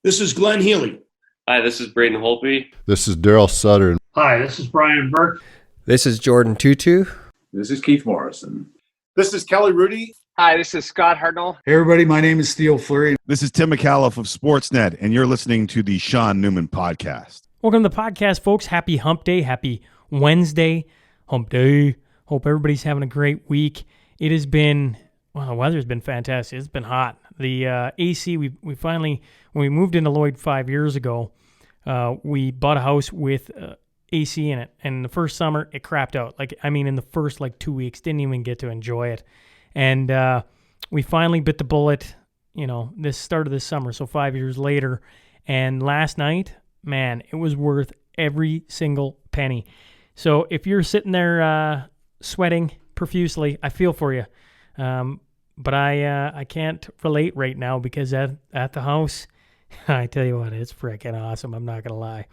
This is Glenn Healy. Hi, this is Braden Holtby. This is Daryl Sutter. Hi, this is Brian Burke. This is Jordan Tutu. This is Keith Morrison. This is Kelly Rudy. Hi, this is Scott Hartnell. Hey, everybody. My name is Theo Fleury. This is Tim McAuliffe of Sportsnet, and you're listening to the Sean Newman Podcast. Welcome to the podcast, folks. Happy Hump Day. Happy Wednesday. Hump Day. Hope everybody's having a great week. It has been, well, the weather's been fantastic. It's been hot. The AC, we finally, when we moved into Lloyd 5 years ago, we bought a house with AC in it. And the first summer, it crapped out. In the first 2 weeks, didn't even get to enjoy it. And we finally bit the bullet, this start of this summer, so 5 years later. And last night, man, it was worth every single penny. So if you're sitting there sweating profusely, I feel for you. But I can't relate right now because at the house, I tell you what, it's freaking awesome. I'm not going to lie.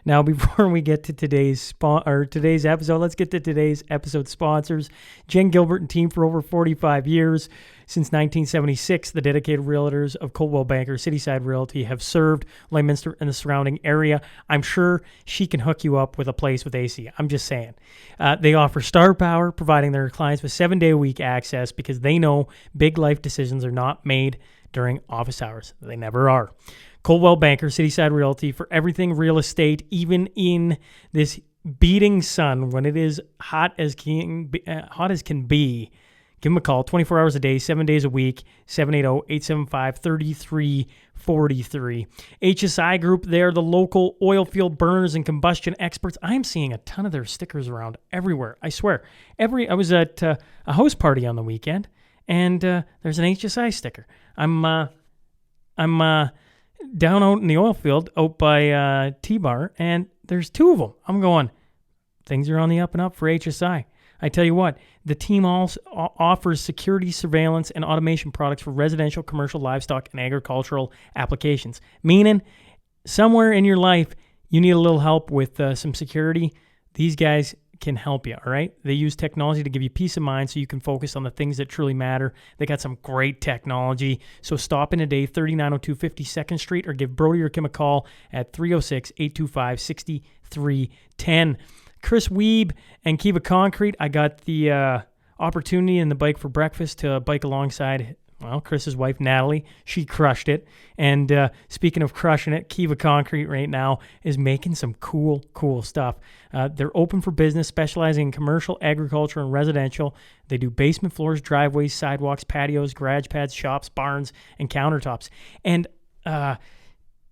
Now, before we get to today's episode, let's get to today's episode sponsors. Jen Gilbert and team for over 45 years. Since 1976, the dedicated realtors of Coldwell Banker Cityside Realty have served Lloydminster and the surrounding area. I'm sure she can hook you up with a place with AC. I'm just saying. They offer star power, providing their clients with 7-day-a-week access because they know big life decisions are not made during office hours. They never are. Coldwell Banker Cityside Realty for everything real estate, even in this beating sun when it is hot as can be. Give them a call, 24 hours a day, 7 days a week, 780-875-3343. HSI Group, they're the local oil field burners and combustion experts. I'm seeing a ton of their stickers around everywhere, I swear. I was at a house party on the weekend, and there's an HSI sticker. I'm down out in the oil field, out by T-Bar, and there's two of them. I'm going, things are on the up and up for HSI. I tell you what, the team also offers security, surveillance, and automation products for residential, commercial, livestock, and agricultural applications. Meaning, somewhere in your life, you need a little help with some security. These guys can help you, all right? They use technology to give you peace of mind so you can focus on the things that truly matter. They got some great technology. So stop in today, 3902 52nd Street, or give Brody or Kim a call at 306-825-6310. Chris Weeb and Kiva Concrete, I got the opportunity in the Bike for Breakfast to bike alongside, Chris's wife, Natalie. She crushed it. And speaking of crushing it, Kiva Concrete right now is making some cool stuff. They're open for business, specializing in commercial, agriculture, and residential. They do basement floors, driveways, sidewalks, patios, garage pads, shops, barns, and countertops. And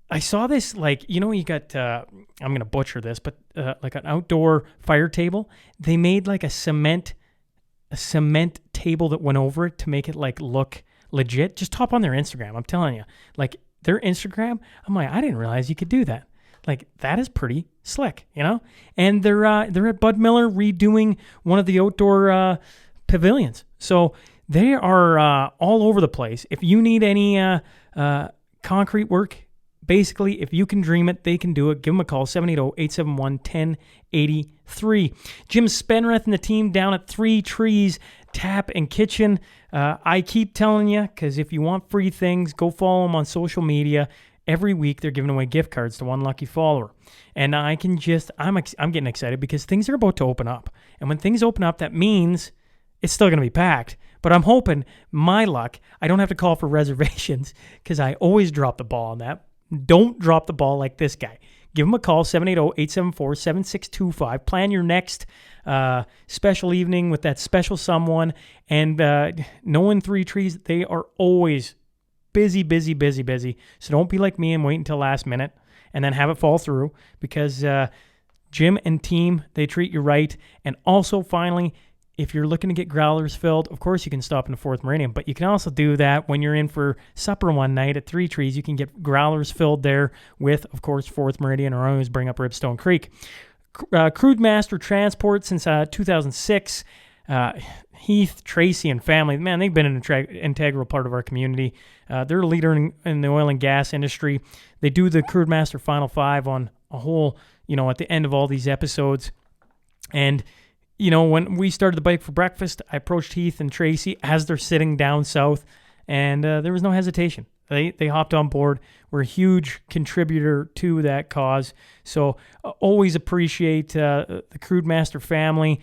I saw this, you got, I'm going to butcher this, but like an outdoor fire table. They made like a cement table that went over it to make it look legit. Just hop on their Instagram. I'm telling you, their Instagram, I'm like, I didn't realize you could do that. That is pretty slick, And they're at Bud Miller redoing one of the outdoor pavilions. So they are all over the place. If you need any concrete work, basically, if you can dream it, they can do it. Give them a call, 780-871-1083. Jim Spenreth and the team down at 3 Trees Tap and Kitchen. I keep telling you, because if you want free things, go follow them on social media. Every week, they're giving away gift cards to one lucky follower. And I'm getting excited because things are about to open up. And when things open up, that means it's still going to be packed. But I'm hoping, my luck, I don't have to call for reservations because I always drop the ball on that. Don't drop the ball like this guy. Give him a call, 780-874-7625. Plan your next special evening with that special someone. And knowing 3 Trees, they are always busy. So don't be like me and wait until last minute and then have it fall through because Jim and team, they treat you right. And also, finally, if you're looking to get growlers filled, of course you can stop in the 4th Meridian, but you can also do that when you're in for supper one night at 3 Trees. You can get growlers filled there with, of course, 4th Meridian, or I always bring up Ribstone Creek. Crude Master Transport since 2006. Heath, Tracy, and family, man, they've been an integral part of our community. They're a leader in the oil and gas industry. They do the Crude Master Final 5 on a whole, at the end of all these episodes. And when we started the Bike for Breakfast, I approached Heath and Tracy as they're sitting down south, and there was no hesitation. They hopped on board. We're a huge contributor to that cause. So always appreciate the Crewmaster family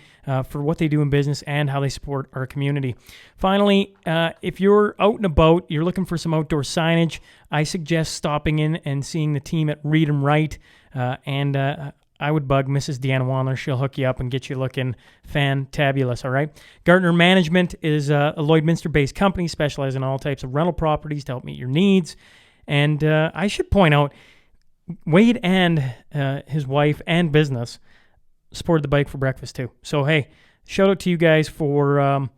for what they do in business and how they support our community. Finally, if you're out and about, you're looking for some outdoor signage, I suggest stopping in and seeing the team at Read 'em Right. I would bug Mrs. Deanna Wandler. She'll hook you up and get you looking fantabulous, all right? Gardner Management is a Lloydminster-based company specializing in all types of rental properties to help meet your needs. And I should point out, Wade and his wife and business supported the Bike for Breakfast too. So, hey, shout out to you guys for,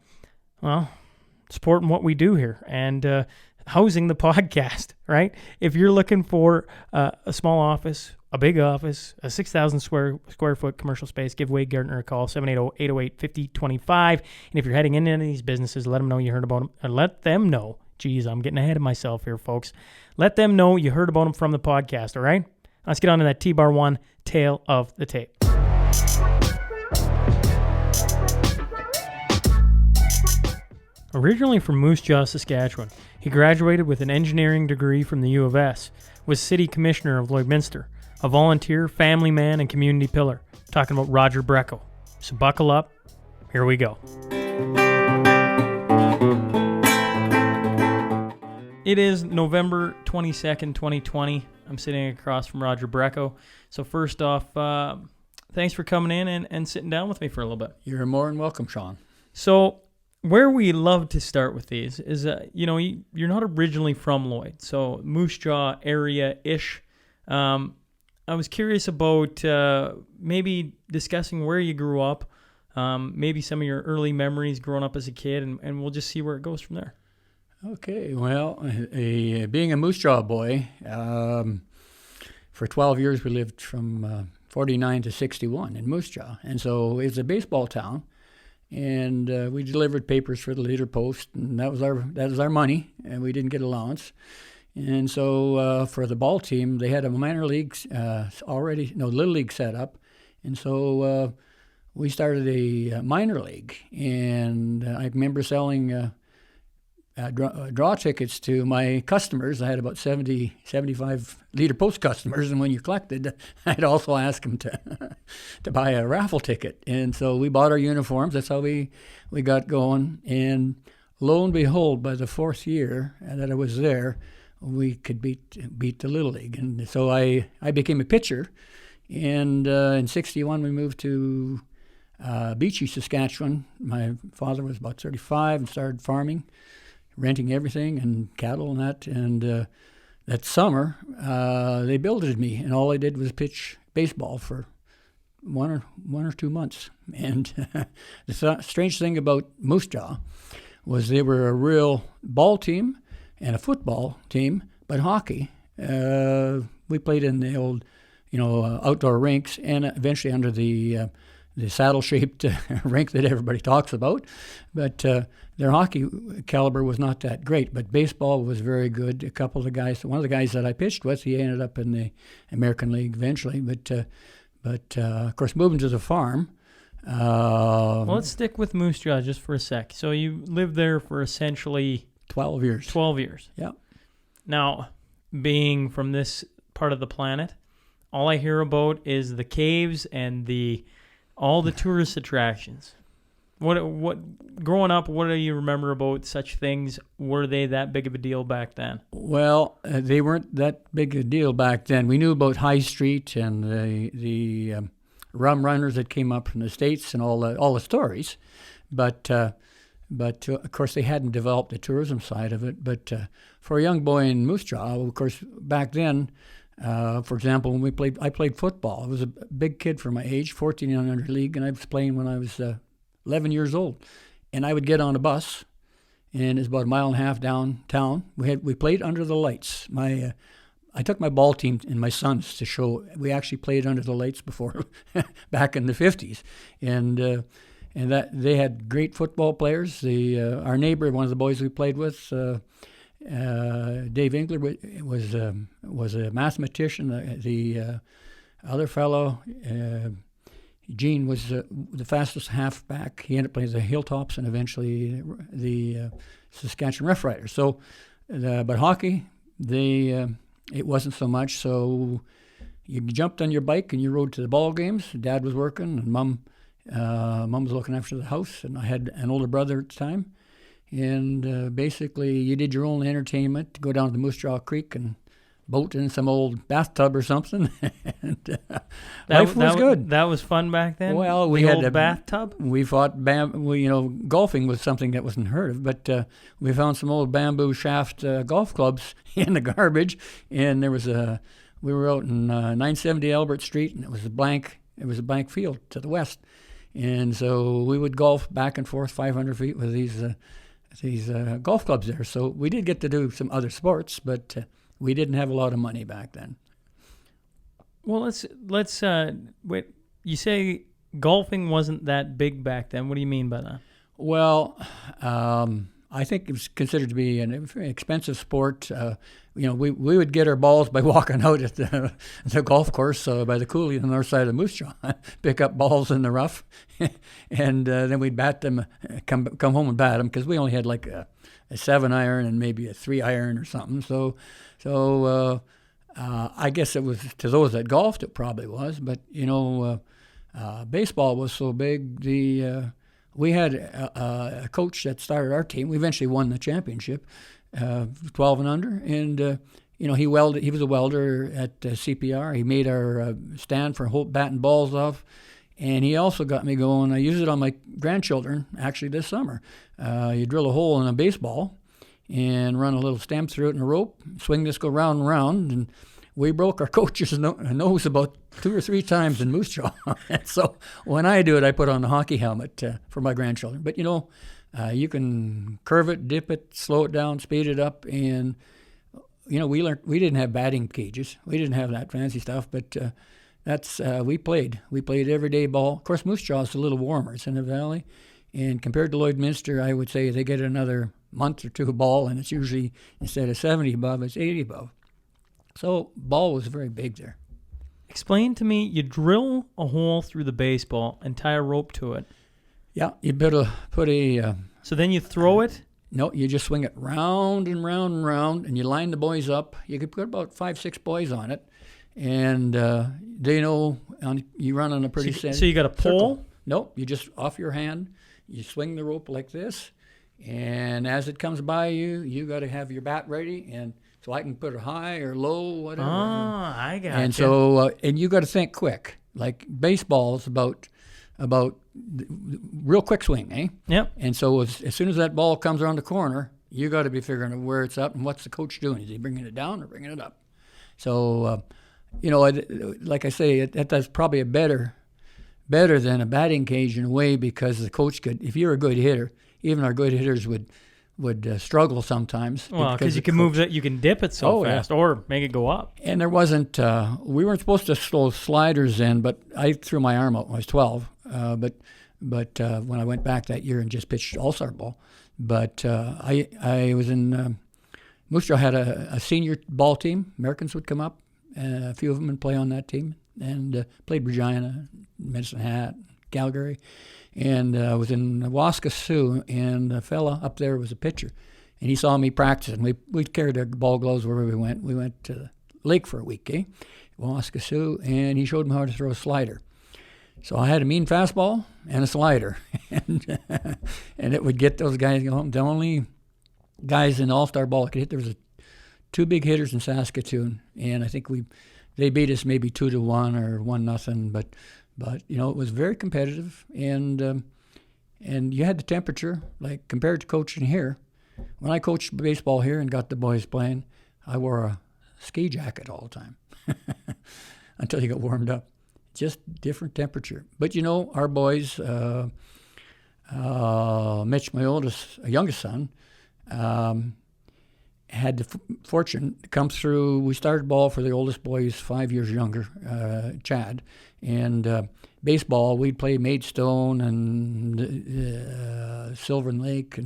supporting what we do here and housing the podcast, right? If you're looking for a small office, a big office, a 6,000 square foot commercial space, give Wade Gardner a call, 780-808-5025. And if you're heading into any of these businesses, let them know you heard about them. Or let them know. Geez, I'm getting ahead of myself here, folks. Let them know you heard about them from the podcast, all right? Let's get on to that T-Bar 1 tale of the tape. Originally from Moose Jaw, Saskatchewan, he graduated with an engineering degree from the U of S, was City Commissioner of Lloydminster, a volunteer, family man, and community pillar. Talking about Roger Brekko. So buckle up. Here we go. It is November 22nd, 2020. I'm sitting across from Roger Brekko. So first off, thanks for coming in and sitting down with me for a little bit. You're more than welcome, Sean. So where we love to start with these is, you're not originally from Lloyd, so Moose Jaw area-ish. I was curious about maybe discussing where you grew up, maybe some of your early memories growing up as a kid, and we'll just see where it goes from there. Okay, well, being a Moose Jaw boy, for 12 years we lived from 49 to 61 in Moose Jaw, and so it's a baseball town, and we delivered papers for the Leader Post, and that was our money, and we didn't get allowance. And so for the ball team, they had a minor league little league set up. And so we started a minor league. And I remember selling draw tickets to my customers. I had about 75 Leader Post customers. And when you collected, I'd also ask them to buy a raffle ticket. And so we bought our uniforms. That's how we got going. And lo and behold, by the fourth year that I was there, we could beat the Little League. And so I became a pitcher. And in 61, we moved to Beachy, Saskatchewan. My father was about 35 and started farming, renting everything and cattle and that. And that summer, they billeted me, and all I did was pitch baseball for one or 2 months. And the strange thing about Moose Jaw was they were a real ball team and a football team, but hockey. We played in the old, outdoor rinks, and eventually under the saddle-shaped rink that everybody talks about. But their hockey caliber was not that great, but baseball was very good. One of the guys that I pitched with, he ended up in the American League eventually. But of course, moving to the farm. Well, let's stick with Moose Jaw just for a sec. So you lived there for essentially 12 years. 12 years. Yeah. Now, being from this part of the planet, all I hear about is the caves and all the tourist attractions. What growing up, what do you remember about such things? Were they that big of a deal back then? Well, they weren't that big a deal back then. We knew about High Street and the rum runners that came up from the States and all the stories, but of course they hadn't developed the tourism side of it. But for a young boy in Moose Jaw, of course, back then, for example, when I played football. I was a big kid for my age, 14 and under league, and I was playing when I was 11 years old. And I would get on a bus, and it's about a mile and a half downtown. We played under the lights. I took my ball team and my sons to show. We actually played under the lights before, back in the 50s, and that they had great football players. Our neighbor, one of the boys we played with, Dave Engler, was a mathematician. The other fellow, Gene, was the fastest halfback. He ended up playing the Hilltops and eventually the Saskatchewan Rough Riders. So, but hockey, it wasn't so much. So you jumped on your bike and you rode to the ball games. Dad was working, and Mom was looking after the house, and I had an older brother at the time. And basically, you did your own entertainment, go down to Moose Jaw Creek and boat in some old bathtub or something. And life was good. That was fun back then. Well, we the had old a bathtub. We fought golfing was something that wasn't heard of, but we found some old bamboo shaft golf clubs in the garbage, and we were out in 970 Albert Street, and it was a blank field to the west, and so we would golf back and forth 500 feet with these golf clubs there. So we did get to do some other sports, but we didn't have a lot of money back then. Well, let's wait. You say golfing wasn't that big back then. What do you mean by that? Well, I think it was considered to be an expensive sport. We would get our balls by walking out at the golf course by the coulee on the north side of the Moose Jaw, pick up balls in the rough, and then we'd bat them, come home and bat them, because we only had like a 7-iron and maybe a 3-iron or something. So I guess it was, to those that golfed, it probably was. But baseball was so big. We had a coach that started our team. We eventually won the championship, 12 and under, and he welded. He was a welder at CPR. He made our stand for batting balls off, and he also got me going. I used it on my grandchildren actually this summer. You drill a hole in a baseball and run a little stamp through it in a rope, swing this, go round and round, and we broke our coach's nose about 2 or 3 times in Moose Jaw. So when I do it, I put on the hockey helmet for my grandchildren. But you can curve it, dip it, slow it down, speed it up, and we learned. We didn't have batting cages. We didn't have that fancy stuff, but we played. We played everyday ball. Of course, Moose Jaw is a little warmer. It's in the valley, and compared to Lloydminster, I would say they get another month or two of ball, and it's usually, instead of 70 above, it's 80 above. So ball was very big there. Explain to me, you drill a hole through the baseball and tie a rope to it. Yeah, you better put a... so then you throw it? No, you just swing it round and round and round, and you line the boys up. You could put about 5-6 boys on it, and they know you run on a pretty... So you got a pole? Circle. No, you just, off your hand, you swing the rope like this, and as it comes by you got to have your bat ready, and... So I can put it high or low, whatever. Oh, I got it. And so, and you got to think quick. Like baseball's about real quick swing, eh? Yep. And so as soon as that ball comes around the corner, you got to be figuring out where it's up and what's the coach doing. Is he bringing it down or bringing it up? So, like I say, that's probably a better than a batting cage in a way, because the coach could, if you're a good hitter, even our good hitters would struggle sometimes. Well, because you can move it, you can dip it so fast, or make it go up. And there wasn't, we weren't supposed to throw sliders in, but I threw my arm out when I was 12. But when I went back that year and just pitched all-star ball. But I was in, Moose Jaw had a senior ball team. Americans would come up, a few of them, and play on that team, and played Regina, Medicine Hat, Calgary. And I was in Waskesiu, and a fella up there was a pitcher, and he saw me practicing. We carried our ball gloves wherever we went. We went to the lake for a week, Waskesiu, and he showed me how to throw a slider. So I had a mean fastball and a slider, and it would get those guys going. The only guys in All-Star ball I could hit, there was 2 big hitters in Saskatoon, and I think they beat us maybe 2-1 or 1-0, but it was very competitive, and you had the temperature, like compared to coaching here. When I coached baseball here and got the boys playing, I wore a ski jacket all the time until you got warmed up. Just different temperature. But our boys, Mitch, my youngest son, had the fortune to come through. We started ball for the oldest boy, who's 5 years younger, Chad. And baseball, we'd play Maidstone and Sylvan Lake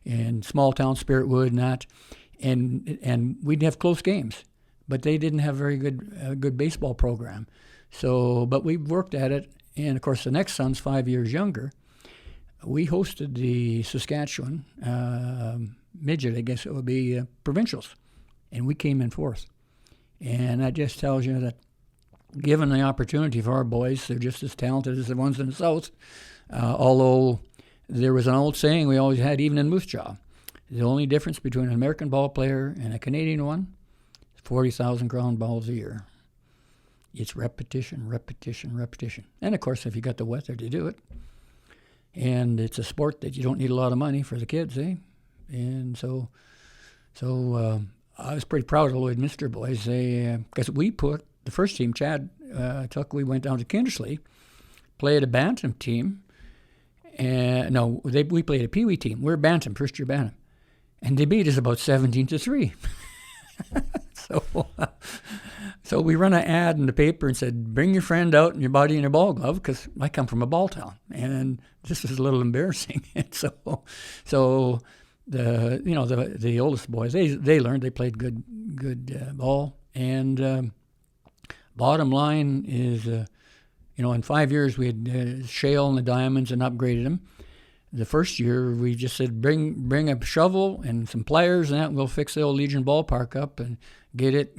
and small town Spiritwood and that. And we'd have close games. But they didn't have very good baseball program. So, but we worked at it. And, of course, the next son's 5 years younger. We hosted the Saskatchewan midget, I guess it would be, provincials. and we came in fourth. And that just tells you that given the opportunity for our boys, they're just as talented as the ones in the South. Although there was an old saying we always had, even in Moose Jaw, the only difference between an American ball player and a Canadian one is 40,000 ground balls a year. It's repetition, repetition, repetition. And, of course, if you got the weather to do it. And it's a sport that you don't need a lot of money for the kids, eh? And so I was pretty proud of the Lloydminster boys. Because we put the first team, Chad we went down to Kindersley, played a bantam team. We played a peewee team. We're bantam, first year bantam. And they beat us about 17-3. So we run an ad in the paper and said, bring your friend out and your buddy and your ball glove, because I come from a ball town. And this was a little embarrassing. And so the oldest boys, they learned, they played good ball. And bottom line is, in 5 years we had shale and the diamonds and upgraded them. The first year we just said, bring a shovel and some pliers and that, and we'll fix the old Legion ballpark up and get it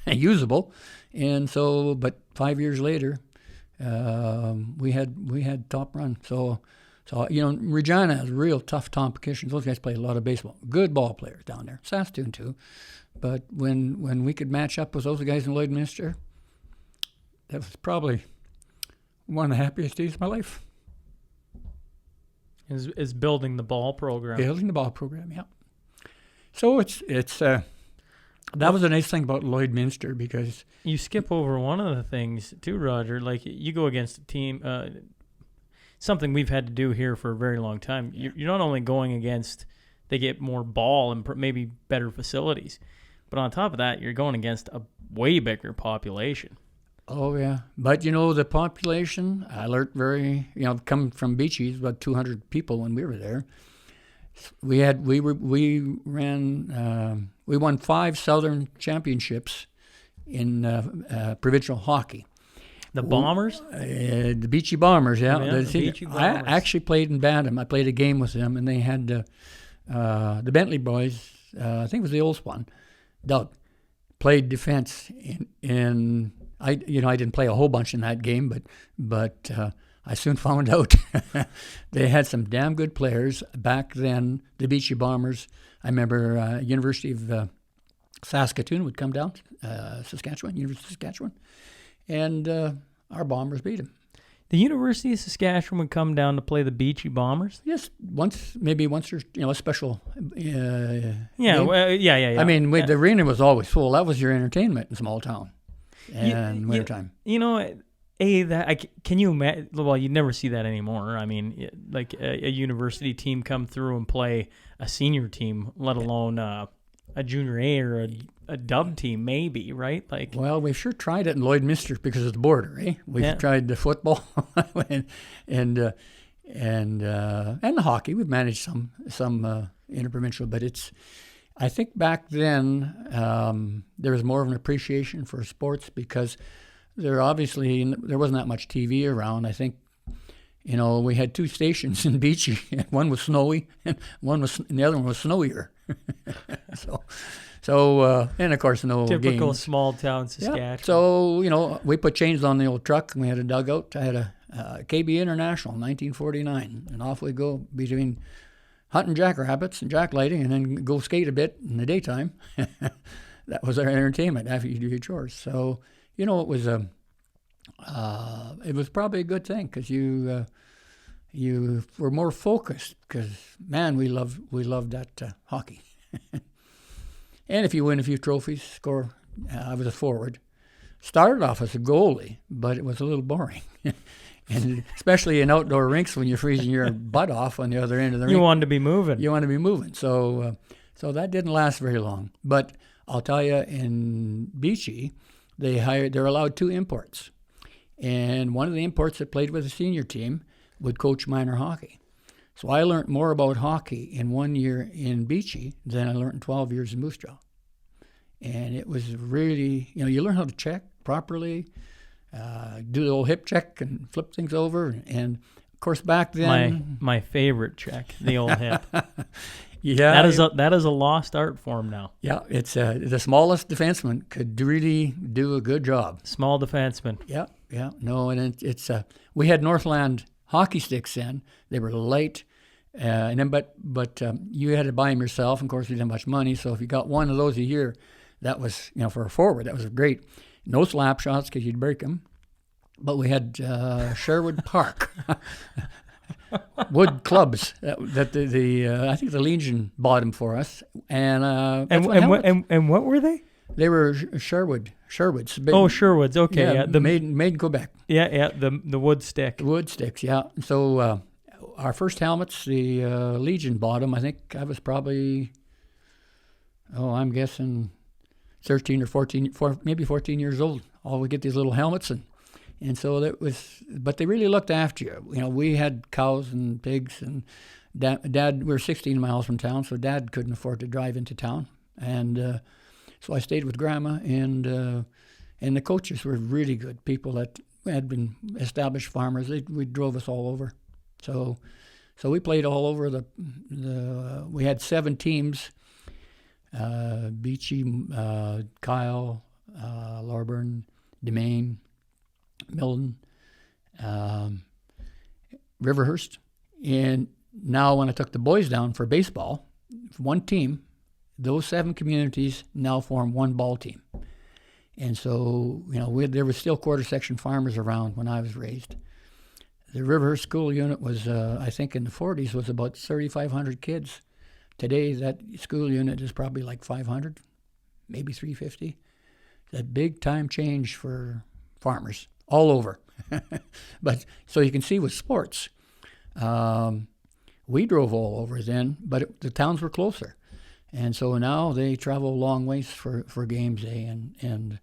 usable. And so, but 5 years later, we had top run. So Regina has real tough competition. Those guys play a lot of baseball. Good ball players down there. Saskatoon too. But when we could match up with those guys in Lloydminster, that was probably one of the happiest days of my life. Is building the ball program. Building the ball program, yeah. So it's that was a nice thing about Lloydminster, because You skip over one of the things too, Roger. Like, you go against a team, something we've had to do here for a very long time. You're not only going against, they get more ball and maybe better facilities, but on top of that, you're going against a way bigger population. Oh, yeah. But, the population, I learned coming from Beachy's, about 200 people when we were there. We won 5 Southern championships in provincial hockey. The Bombers? The Beachy Bombers, yeah. The Beachy Bombers. I actually played in Bantam. I played a game with them, and they had the Bentley boys, I think it was the oldest one, Doug, played defense in I didn't play a whole bunch in that game, but I soon found out they had some damn good players back then. The Beachy Bombers, I remember University of Saskatoon would come down, University of Saskatchewan, and our Bombers beat them. The University of Saskatchewan would come down to play the Beachy Bombers? Yes, maybe once or a special. Yeah. I mean, the arena was always full. That was your entertainment in small town. And wintertime. Can you imagine? Well, you'd never see that anymore. I mean, like a university team come through and play a senior team, let alone a junior A or a dub team, maybe, right? Like, well, we've sure tried it in Lloydminster because of the border, eh? We've tried the football and the hockey. We've managed some interprovincial, but I think back then there was more of an appreciation for sports because there wasn't that much TV around. I think, we had 2 stations in Beachy. One was snowy, and the other one was snowier. And of course no typical games. Small town Saskatchewan. Yeah. So we put chains on the old truck, and we had a dugout. I had a KB International, 1949, and off we go between hunting jackrabbits and jacklighting, and then go skate a bit in the daytime. That was our entertainment after you do your chores. So, it was probably a good thing because you were more focused because, man, we loved that hockey. And if you win a few trophies, score. I was a forward. Started off as a goalie, but it was a little boring. And especially in outdoor rinks when you're freezing your butt off on the other end of the rink. You wanted to be moving. So that didn't last very long. But I'll tell you, in Beachy, they're allowed 2 imports. And one of the imports that played with the senior team would coach minor hockey. So I learned more about hockey in 1 year in Beachy than I learned in 12 years in Moose Jaw. And it was really, you learn how to check properly, do the old hip check and flip things over. And of course, back then, my favorite check, the old hip. Yeah, that is a lost art form now. yeah. It's the smallest defenseman could really do a good job. Small defenseman. Yeah, yeah. No, and it's we had Northland hockey sticks then. They were light, and then but you had to buy them yourself. And of course, we didn't have much money, so if you got one of those a year, that was for a forward. That was great. No slap shots because you'd break them. But we had Sherwood Park wood clubs that the I think the Legion bought them for us, and what were they? they were Sherwoods. Oh, Sherwoods. Okay, yeah. made in Quebec. Yeah. The wood stick. Wood sticks, yeah. So our first helmets, the Legion bought them. I think I was probably, I'm guessing 13 or 14, maybe 14 years old. All we get these little helmets, and so that was. But they really looked after you. We had cows and pigs, and Dad. We were 16 miles from town, so Dad couldn't afford to drive into town, and so I stayed with Grandma, and the coaches were really good people that had been established farmers. We drove us all over, so we played all over we had 7 teams: Beachy, Kyle, Lorburn, Demain, Milton, Riverhurst. And now when I took the boys down for baseball, one team, those 7 communities now form one ball team. And so, there was still quarter section farmers around when I was raised. The Riverhurst school unit was, I think in the 40s, was about 3,500 kids. Today, that school unit is probably like 500, maybe 350. It's a big time change for farmers all over. But so you can see with sports, we drove all over then, but the towns were closer. And so now they travel a long ways for games day. And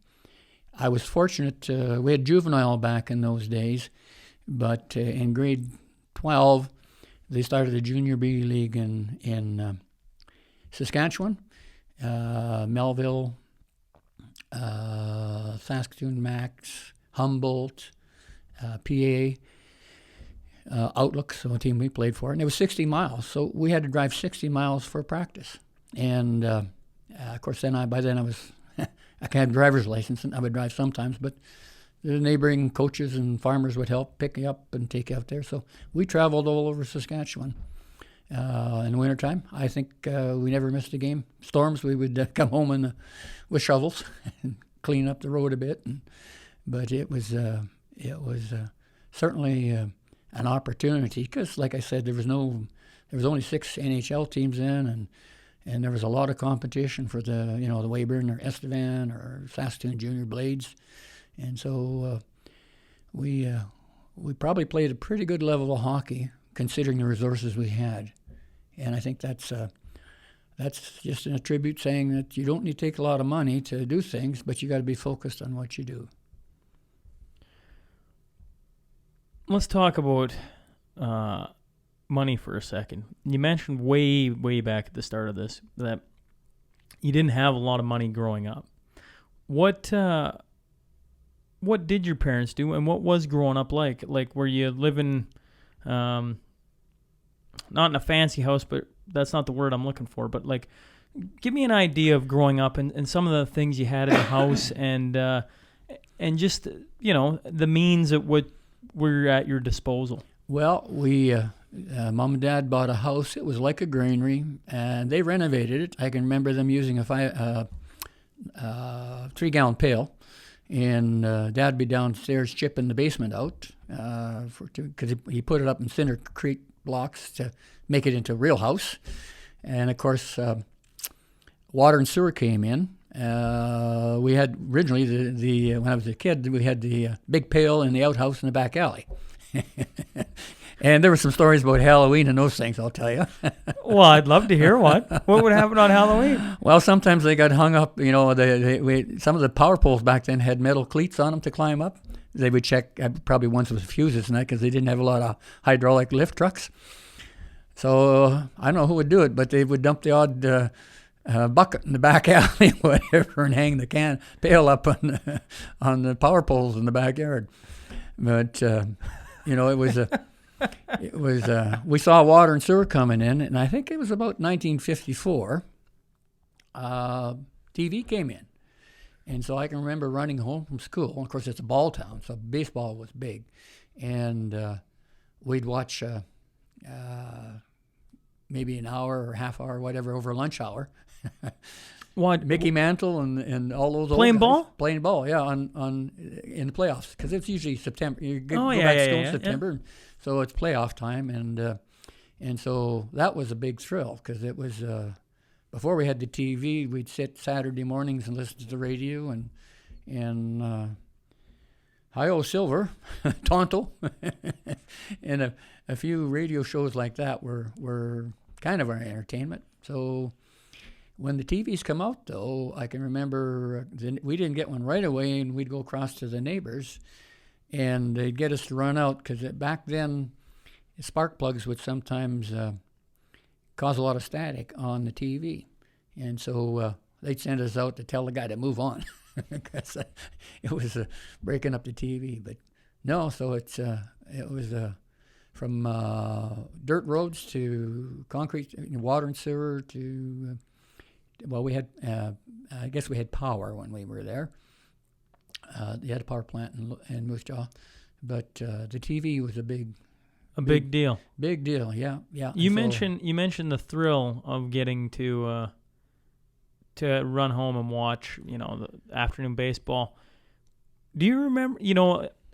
I was fortunate, we had juvenile back in those days, but in grade 12, they started a junior B league in Saskatchewan, Melville, Saskatoon Max, Humboldt, PA, Outlook, so a team we played for. And it was 60 miles, so we had to drive 60 miles for practice. And of course, by then I was, I could have a driver's license, and I would drive sometimes, but the neighboring coaches and farmers would help pick me up and take you out there. So we traveled all over Saskatchewan. In the wintertime, I think we never missed a game. Storms, we would come home with shovels and clean up the road a bit. But it was certainly an opportunity because, like I said, there was only 6 NHL teams in, and there was a lot of competition for the Weyburn or Estevan or Saskatoon Junior Blades, and so we probably played a pretty good level of hockey considering the resources we had, and I think that's just an attribute saying that you don't need to take a lot of money to do things, but you got to be focused on what you do. Let's talk about money for a second. You mentioned way back at the start of this that you didn't have a lot of money growing up. What did your parents do, and what was growing up like? Like, were you living not in a fancy house, but that's not the word I'm looking for, but like, give me an idea of growing up and some of the things you had in the house and just, the means at what were at your disposal. Well, we Mom and Dad bought a house. It was like a granary, and they renovated it. I can remember them using a 3-gallon pail, and Dad'd be downstairs chipping the basement out because he put it up in cinder-crete blocks to make it into a real house. And of course, water and sewer came in. We had originally the when I was a kid, we had the big pail in the outhouse in the back alley. And there were some stories about Halloween and those things, I'll tell you. Well, I'd love to hear one. What would happen on Halloween? Well, sometimes they got hung up. Some of the power poles back then had metal cleats on them to climb up. They would check, probably once with fuses and that, because they didn't have a lot of hydraulic lift trucks. So I don't know who would do it, but they would dump the odd bucket in the back alley, whatever, and hang the pail up on the power poles in the backyard. But it was it was we saw water and sewer coming in, and I think it was about 1954. TV came in, and so I can remember running home from school. Of course, it's a ball town, so baseball was big, and we'd watch maybe an hour or half hour, whatever, over lunch hour. What? Mickey Mantle and all those Playing old guys. ball? Playing ball, yeah, on in the playoffs, because it's usually September. You go yeah, back to yeah, school in yeah, September, so it's playoff time, and so that was a big thrill, because it was before we had the TV. We'd sit Saturday mornings and listen to the radio, and Hi-Yo Silver, Tonto, and a few radio shows like that were kind of our entertainment. So when the TVs come out, though, I can remember we didn't get one right away, and we'd go across to the neighbors, and they'd get us to run out, because back then spark plugs would sometimes cause a lot of static on the TV, and so they'd send us out to tell the guy to move on, because it was breaking up the TV. But no, so it was from dirt roads to concrete, water and sewer to well, we had I guess we had power when we were there. They had a power plant in Moose Jaw, but the TV was a big deal. Big deal, yeah. You mentioned the thrill of getting to run home and watch, the afternoon baseball. Do you remember?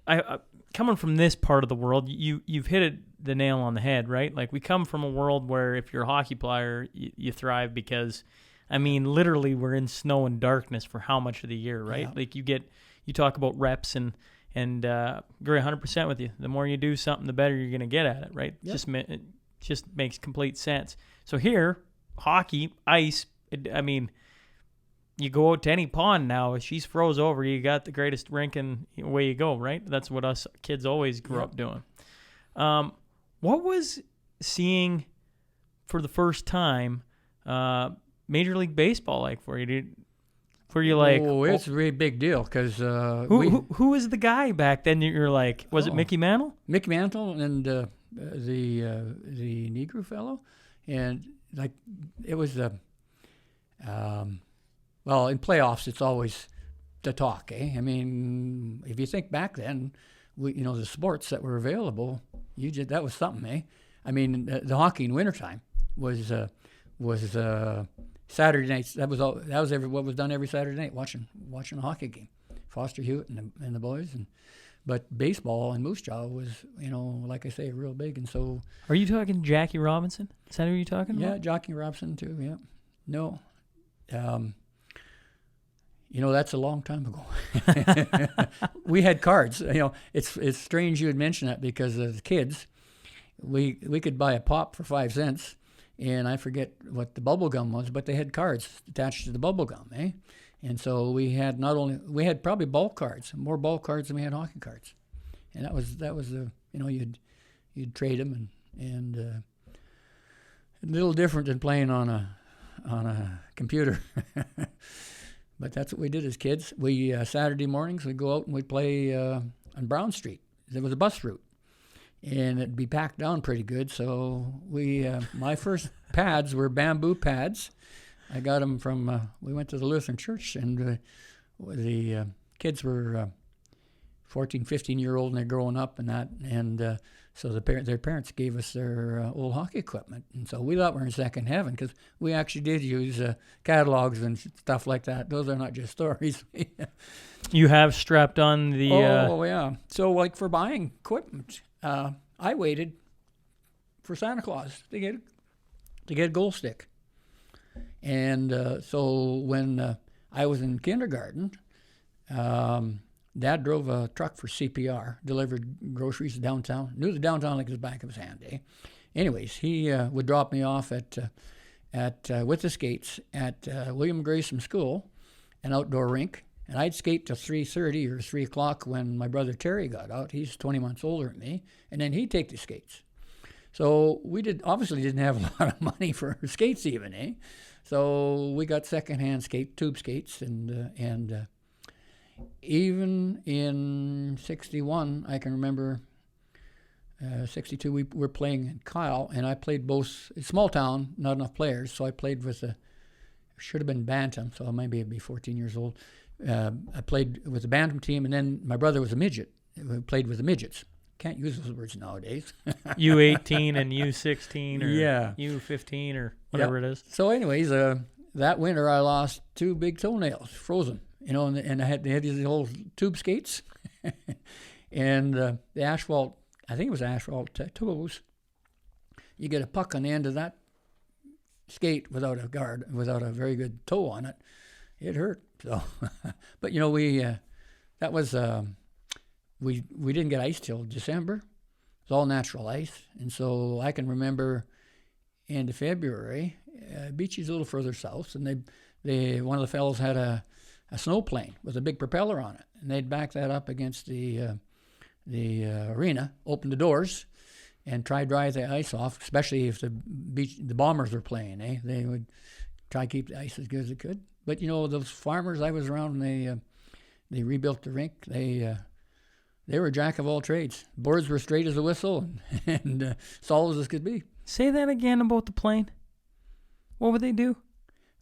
I coming from this part of the world, you've hit the nail on the head, right? Like, we come from a world where if you're a hockey player, you thrive because, literally we're in snow and darkness for how much of the year, right? Yeah. Like, you talk about reps and agree 100% with you. The more you do something, the better you're going to get at it, right? Yep. It just makes complete sense. So here, hockey, ice, you go out to any pond now, if she's froze over, you got the greatest rink and away you go, right? That's what us kids always grew up doing. What was seeing for the first time Major League Baseball like for you? Were you like, oh, it's a really big deal, because who was the guy back then? You're like, was it Mickey Mantle? Mickey Mantle and the Negro fellow, and like it was well, in playoffs it's always the talk, eh? If you think back then, the sports that were available, that was something, eh? The hockey in wintertime was Saturday nights. That was what was done every Saturday night, watching a hockey game. Foster Hewitt and the boys, but baseball in Moose Jaw was, like I say, real big. And so, are you talking Jackie Robinson? Is that who you're talking about? Yeah, Jackie Robinson too. Yeah, no, that's a long time ago. We had cards. It's strange you would mention that, because as kids, we could buy a pop for 5 cents. And I forget what the bubble gum was, but they had cards attached to the bubble gum, eh? And so we had probably ball cards, more ball cards than we had hockey cards, and that was you'd trade them, and a little different than playing on a computer. But that's what we did as kids. We Saturday mornings we'd go out and we'd play on Brown Street. There was a bus route, and it'd be packed down pretty good. So my first pads were bamboo pads. I got them from, we went to the Lutheran church, and the kids were 14, 15-year-old, and they're growing up and that. And so their parents gave us their old hockey equipment. And so we thought we were in second heaven, because we actually did use catalogs and stuff like that. Those are not just stories. You have strapped on the... Oh, yeah. So, like, for buying equipment, I waited for Santa Claus to get a goal stick. And so when I was in kindergarten, Dad drove a truck for CPR, delivered groceries downtown. Knew the downtown like it was the back of his hand, eh? Anyways, he would drop me off at with the skates at William Grayson School, an outdoor rink, and I'd skate till 3:30 or 3 o'clock when my brother Terry got out. He's 20 months older than me, and then he'd take the skates. So we obviously didn't have a lot of money for skates even, eh? So we got secondhand tube skates, and even in '61, I can remember '62, we were playing in Kyle, and I played both. Small town, not enough players, so I played with should have been Bantam, so maybe I'd be 14 years old. I played with the Bantam team, and then my brother was a midget. We played with the midgets. Can't use those words nowadays. U18 and U16 or Yeah. U15 or whatever it is. So anyways, that winter I lost 2 big toenails, frozen, and they had these old tube skates, and the asphalt, I think it was asphalt toes. You get a puck on the end of that skate without a guard, without a very good toe on it, it hurt. So, but we that was we didn't get ice till December. It was all natural ice, and so I can remember end of February. Beachy's a little further south, and they one of the fellows had a snow plane with a big propeller on it, and they'd back that up against the arena, open the doors, and try to dry the ice off, especially if the Bombers were playing. They would try to keep the ice as good as they could. But those farmers I was around, when they rebuilt the rink, they were a jack of all trades. Boards were straight as a whistle and solid as could be. Say that again about the plane. What would they do?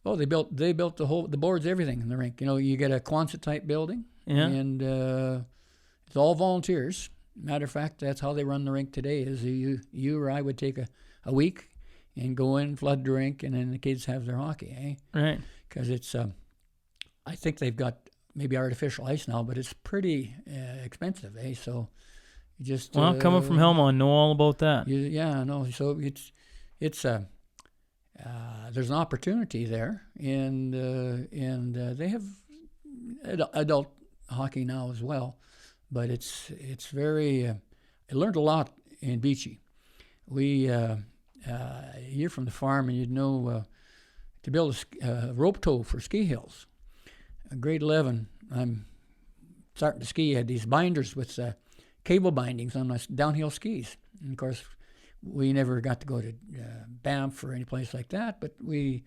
Oh, they built the boards, everything in the rink. You get a Quonset type building, and it's all volunteers. Matter of fact, that's how they run the rink today. Is you or I would take a week and go in, flood the rink, and then the kids have their hockey, Right. Because it's, I think they've got maybe artificial ice now, but it's pretty expensive, So you just Coming from Helmond, know all about that. So it's there's an opportunity there, and they have adult hockey now as well, but it's very. I learned a lot in Beachy. You're from the farm, and you'd know to build a rope tow for ski hills. Grade 11, I'm starting to ski. I had these binders with cable bindings on my downhill skis, and of course, we never got to go to Banff or any place like that, but we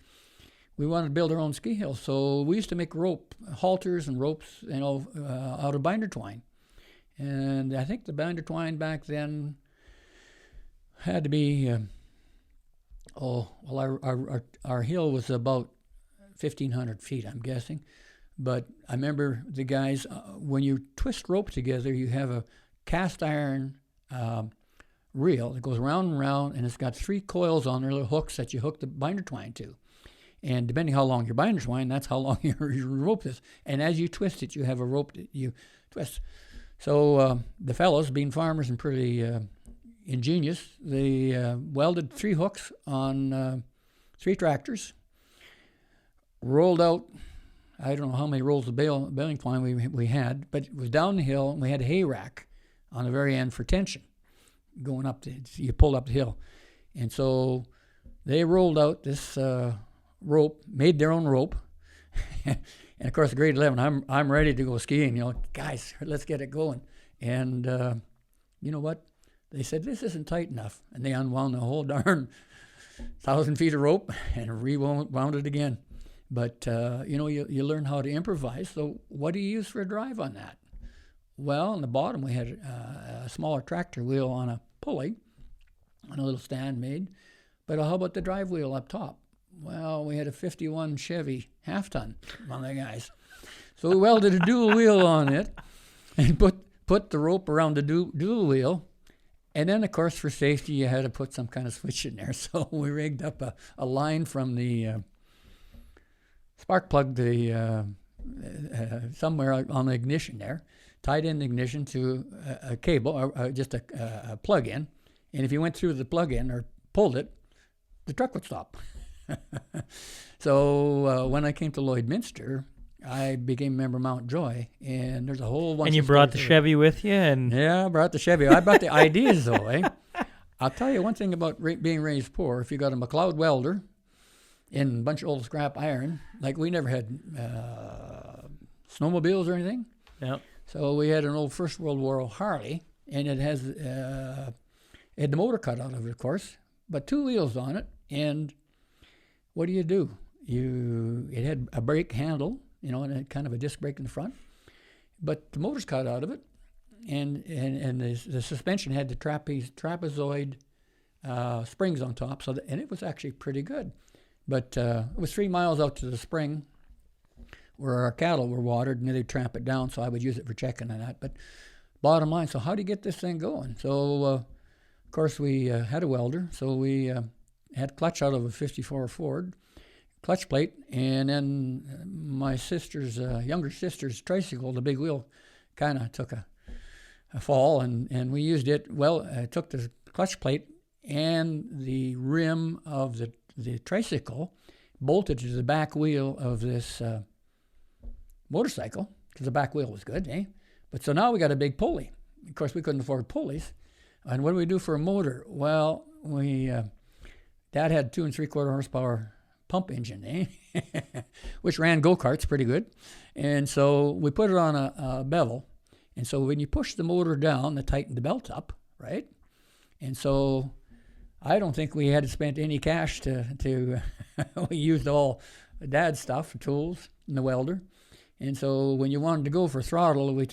wanted to build our own ski hill. So we used to make halters and ropes, out of binder twine. And I think the binder twine back then had to be, our hill was about 1,500 feet, I'm guessing. But I remember the guys, when you twist rope together, you have a cast iron reel that goes round and round, and it's got 3 coils on there, little hooks that you hook the binder twine to. And depending how long your binder twine, that's how long your rope is. And as you twist it, you have a rope that you twist. So the fellows, being farmers and pretty ingenious, they welded 3 hooks on 3 tractors, rolled out, I don't know how many rolls of baling twine we had, but it was down the hill, and we had a hay rack on the very end for tension. Going up, you pulled up the hill. And so they rolled out this rope, made their own rope. And of course, grade 11, I'm ready to go skiing. Guys, let's get it going. And you know what? They said, this isn't tight enough. And they unwound the whole darn 1,000 feet of rope and rewound it again. But, you learn how to improvise. So what do you use for a drive on that? Well, on the bottom, we had a smaller tractor wheel on a pulley, on a little stand made. But how about the drive wheel up top? Well, we had a 51 Chevy half-ton on the guys. So we welded a dual wheel on it and put the rope around the dual wheel. And then, of course, for safety, you had to put some kind of switch in there. So we rigged up a line from the spark plug somewhere on the ignition there, tied in the ignition to a cable, or just a plug-in. And if you went through the plug-in or pulled it, the truck would stop. So when I came to Lloydminster, I became a member of Mount Joy, and there's a whole bunch. And you brought the Chevy with you, and yeah, I brought the Chevy. I brought the ideas though. I'll tell you one thing about being raised poor. If you got a McLeod welder and a bunch of old scrap iron, like we never had snowmobiles or anything. yeah, So we had an old First World War Harley, and it has it had the motor cut out of it, of course, but 2 wheels on it. And what do? It had a brake handle, and it kind of a disc brake in the front, but the motor's cut out of it, and the suspension had the trapezoid springs on top, and it was actually pretty good. But it was 3 miles out to the spring where our cattle were watered, and they'd tramp it down, so I would use it for checking and that. But bottom line, so how do you get this thing going? So, of course, we had a welder, so we had clutch out of a 54 Ford, clutch plate, and then my younger sister's tricycle, the big wheel, kind of took a fall, and we used it. Well, I took the clutch plate and the rim of the tricycle, bolted to the back wheel of this motorcycle, because the back wheel was good, eh? But so now we got a big pulley. Of course, we couldn't afford pulleys. And what do we do for a motor? Well, Dad had 2 3/4 horsepower pump engine, eh? Which ran go-karts pretty good. And so we put it on a bevel. And so when you push the motor down, it tightened the belt up, right? And so I don't think we had to spend any cash to we used all Dad's stuff, tools, and the welder. And so when you wanted to go for throttle, we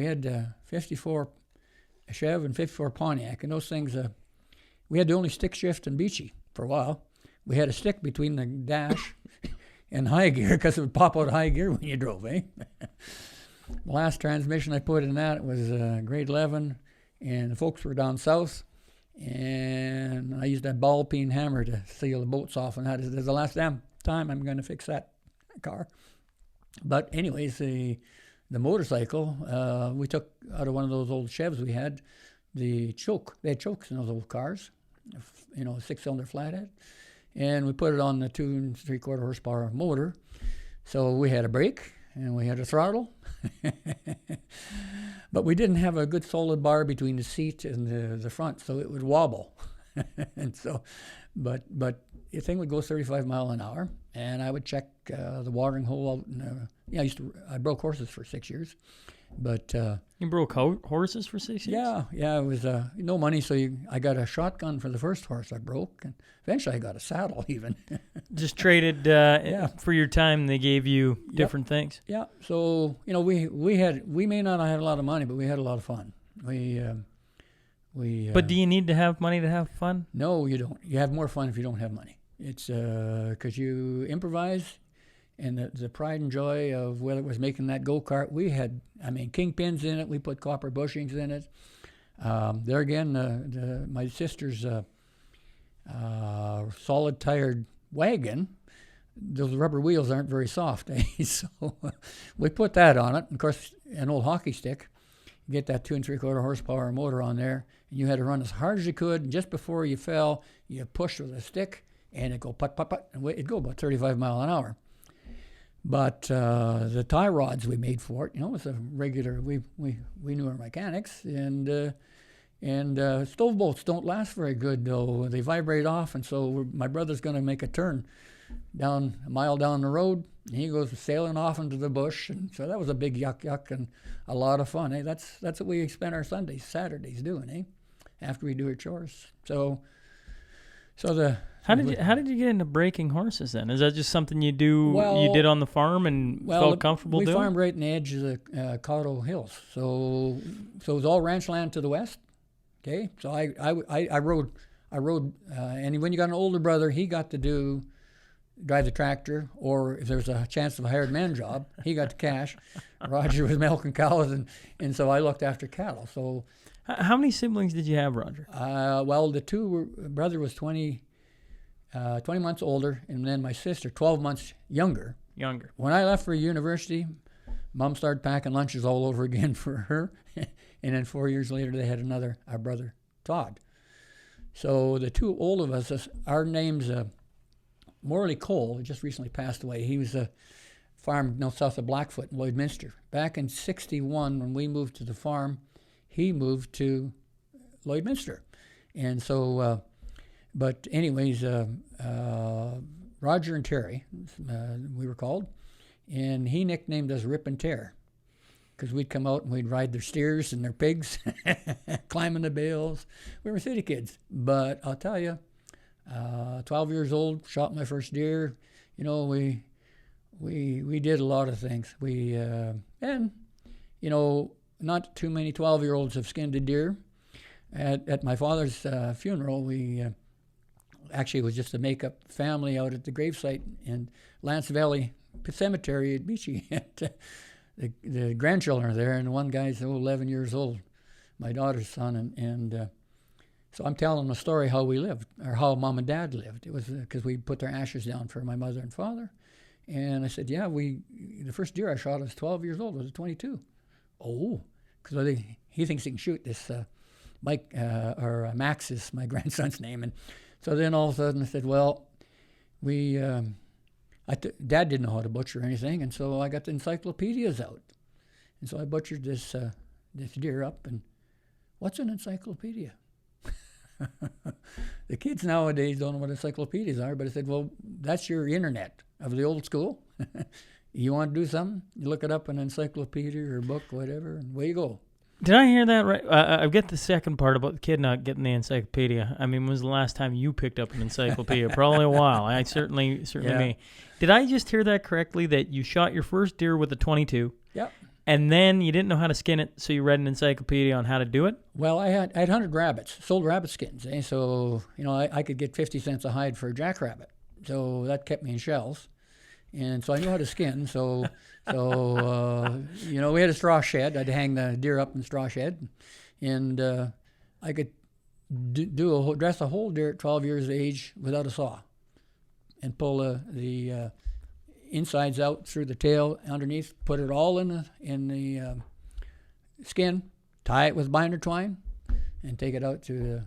had 54 Chev and 54 Pontiac, and those things, we had to only stick shift and beachy for a while. We had a stick between the dash and high gear because it would pop out high gear when you drove, eh? The last transmission I put in that was grade 11, and the folks were down south, and I used that ball peen hammer to seal the bolts off, and that is the last damn time I'm going to fix that car. But anyways, the motorcycle, we took out of one of those old Chevs we had, the choke. They had chokes in those old cars, a 6-cylinder flathead. And we put it on the 2 3/4 horsepower motor. So we had a brake and we had a throttle. But we didn't have a good solid bar between the seat and the front, so it would wobble. And so, but the thing would go 35 mile an hour, and I would check the watering hole out. I broke horses for 6 years, but You broke horses for 6 years? yeah, it was no money, so I got a shotgun for the first horse I broke, and eventually I got a saddle even. Just traded for your time. They gave you different things. Yeah, so we may not have had a lot of money, but we had a lot of fun. But do you need to have money to have fun? No, you don't. You have more fun if you don't have money. It's because you improvise, and the pride and joy of whether it was making that go-kart. We had, kingpins in it. We put copper bushings in it. There again, my sister's solid-tired wagon, those rubber wheels aren't very soft, eh? So we put that on it. Of course, an old hockey stick. You get that 2 3/4 horsepower motor on there, and you had to run as hard as you could. And just before you fell, you push with a stick, and it'd go put, put, put, and it'd go about 35 mile an hour. But the tie rods we made for it, it was a regular. We knew our mechanics, and stove bolts don't last very good though. They vibrate off, and so my brother's going to make a turn down a mile down the road, and he goes sailing off into the bush, and so that was a big yuck and a lot of fun. That's what we spend our Sundays, Saturdays doing, after we do our chores. So how did you get into breaking horses then? Is that just something you did on the farm and felt comfortable doing? We farmed right in the edge of the Cotto Hills, so it was all ranch land to the west. Okay, so I rode, and when you got an older brother, he got to drive the tractor, or if there was a chance of a hired man job, he got the cash. Roger was milking cows, and so I looked after cattle. So, how many siblings did you have, Roger? Well, brother was 20 months older, and then my sister 12 months younger. When I left for university, Mom started packing lunches all over again for her, and then 4 years later they had our brother Todd. So the two old of us, our names. Morley Cole just recently passed away. He was a farm south of Blackfoot in Lloydminster. Back in '61, when we moved to the farm, he moved to Lloydminster. And so, but anyways, Roger and Terry, we were called, and he nicknamed us Rip and Tear because we'd come out and we'd ride their steers and their pigs, climbing the bales. We were city kids. But I'll tell you, 12 years old, shot my first deer. We did a lot of things. And not too many 12-year-olds have skinned a deer. At my father's funeral, we actually it was just a makeup family out at the gravesite in Lance Valley Cemetery at Beachy. The grandchildren are there, and one guy's 11 years old, my daughter's son, and so I'm telling the story how we lived, or how Mom and Dad lived. It was because we put their ashes down for my mother and father, and I said, yeah, the first deer I shot I was 12 years old. I was 22. Oh, because he thinks he can shoot this. Mike or Max is my grandson's name, and so then all of a sudden I said, well, Dad didn't know how to butcher anything, and so I got the encyclopedias out, and so I butchered this deer up. And what's an encyclopedia? The kids nowadays don't know what encyclopedias are, but I said, well, that's your internet of the old school. You want to do something, you look it up in an encyclopedia or book, whatever, and away you go. Did I hear that right? I get the second part about the kid not getting the encyclopedia. I mean, when was the last time you picked up an encyclopedia? Probably a while. I certainly me. Did I just hear that correctly, that you shot your first deer with a .22? Yep. And then you didn't know how to skin it, so you read an encyclopedia on how to do it? Well, I had 100 rabbits, sold rabbit skins. So, I could get 50 cents a hide for a jackrabbit. So that kept me in shells. And so I knew how to skin. So we had a straw shed. I'd hang the deer up in the straw shed. And I could dress a whole deer at 12 years of age without a saw and pull the insides out through the tail underneath, put it all in the skin, tie it with binder twine, and take it out to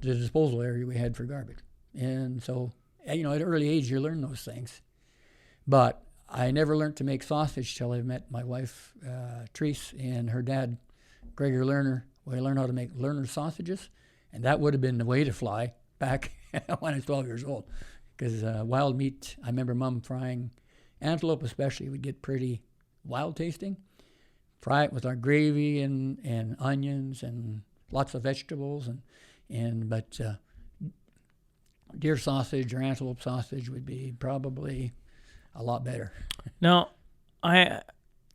the disposal area we had for garbage. And so, at an early age, you learn those things. But I never learned to make sausage till I met my wife, Therese, and her dad, Gregor Lerner. I learned how to make Lerner sausages, and that would have been the way to fly back when I was 12 years old. Because wild meat, I remember Mom frying antelope especially, would get pretty wild tasting. Fry it with our gravy and onions and lots of vegetables, but deer sausage or antelope sausage would be probably a lot better. Now,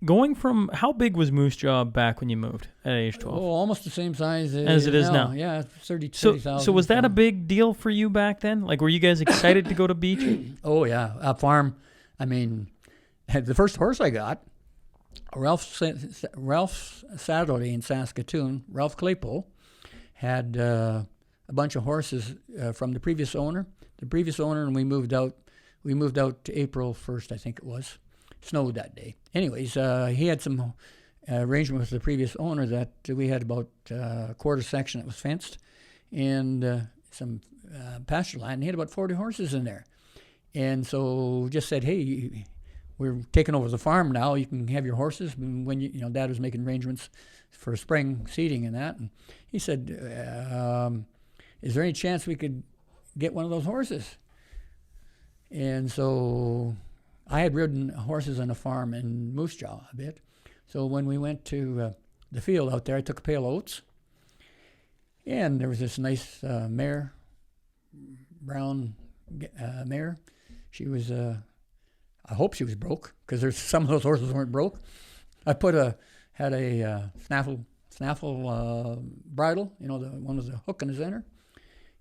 going from, how big was Moose Jaw back when you moved at age 12? Oh, almost the same size as it is now. Yeah, 30,000. So was that a big deal for you back then? Like, were you guys excited to go to Beachy? Oh, yeah. A farm. I mean, the first horse I got, Ralph Saturday in Saskatoon, Ralph Claypole, had a bunch of horses from the previous owner. And we moved out to April 1st, I think it was. Snowed that day. Anyways, he had some arrangement with the previous owner that we had about a quarter section that was fenced and some pasture land. And he had about 40 horses in there. And so just said, hey, we're taking over the farm now. You can have your horses. And when Dad was making arrangements for spring seeding and that. And he said, is there any chance we could get one of those horses? And so I had ridden horses on a farm in Moose Jaw a bit. So when we went to the field out there, I took a pail of oats. And there was this nice mare, brown mare. She was, I hope she was broke, because there's some of those horses weren't broke. I had a snaffle bridle, the one with the hook in the center,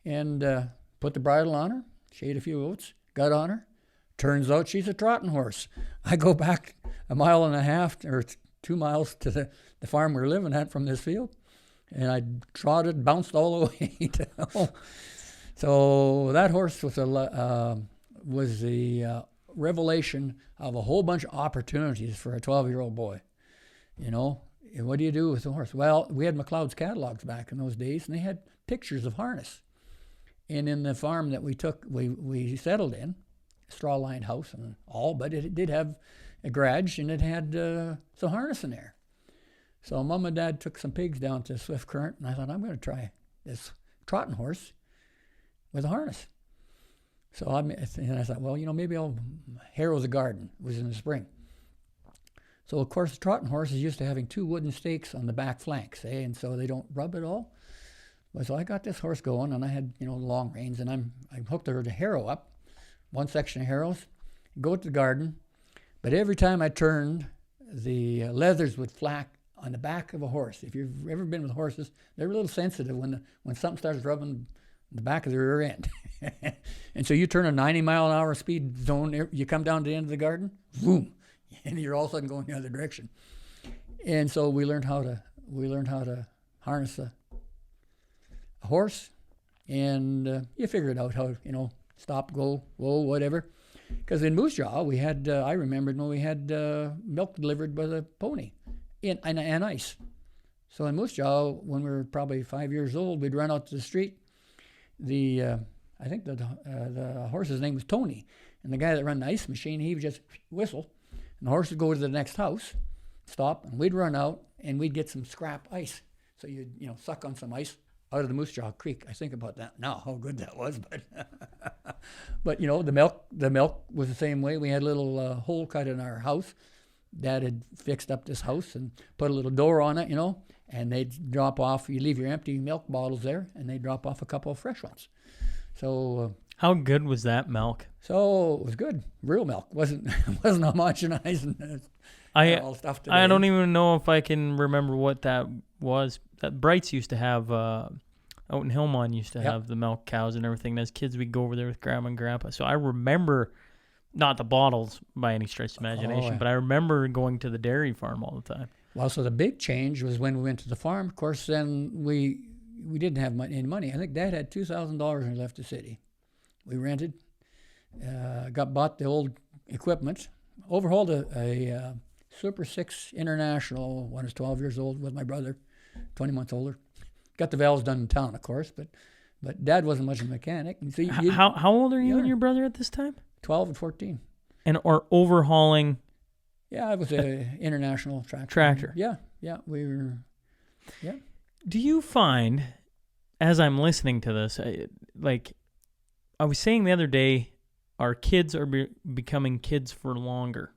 and put the bridle on her, shade a few oats, got on her. Turns out she's a trotting horse. I go back 1.5 miles or 2 miles to the farm we were living at from this field, and I trotted, bounced all the way to home. So that horse was the revelation of a whole bunch of opportunities for a 12-year-old boy. And what do you do with the horse? Well, we had McLeod's catalogs back in those days, and they had pictures of harness. And in the farm that we settled in, straw-lined house and all, but it did have a garage, and it had some harness in there. So Mom and Dad took some pigs down to Swift Current, and I thought, I'm going to try this trotting horse with a harness. So I thought, well, maybe I'll harrow the garden. It was in the spring. So, of course, the trotting horse is used to having 2 wooden stakes on the back flanks, and so they don't rub at all. So I got this horse going, and I had, long reins, and I hooked her to harrow up, one section of harrows, go to the garden, but every time I turned, the leathers would flap on the back of a horse. If you've ever been with horses, they're a little sensitive when something starts rubbing the back of their rear end. And so you turn a 90-mile-an-hour speed zone, you come down to the end of the garden, boom, and you're all of a sudden going the other direction. And so we learned how to harness a horse, and you figure it out how, stop, go, whoa, whatever. Because in Moose Jaw, we had, I remembered when we had milk delivered by the pony and ice. So in Moose Jaw, when we were probably 5 years old, we'd run out to the street. I think the horse's name was Tony, and the guy that ran the ice machine, he would just whistle, and the horse would go to the next house, stop, and we'd run out, and we'd get some scrap ice. So you'd, suck on some ice out of the Moose Jaw Creek. I think about that now, how good that was, but but the milk was the same way. We had a little hole cut in our house. Dad had fixed up this house and put a little door on it, and they'd drop off. You leave your empty milk bottles there, and they'd drop off a couple of fresh ones. So How good was that milk? So it was good, real milk. wasn't homogenized and all stuff today. I don't even know if I can remember what that was. That Brights used to have out in Hillmont used to have the milk cows and everything. And as kids, we'd go over there with Grandma and Grandpa. So I remember, not the bottles by any stretch of imagination, but I remember going to the dairy farm all the time. Well, so the big change was when we went to the farm. Of course, then we didn't have any money. I think Dad had $2,000 when he left the city. We rented, bought the old equipment, overhauled a Super 6 International when I was 12 years old with my brother, 20 months older. Got the valves done in town, of course, but Dad wasn't much of a mechanic. And so how old are you and your brother at this time? 12 and 14. Or overhauling? Yeah, it was an international tractor. Tractor. Yeah, we were, yeah. Do you find, as I'm listening to this, I was saying the other day, our kids are becoming kids for longer.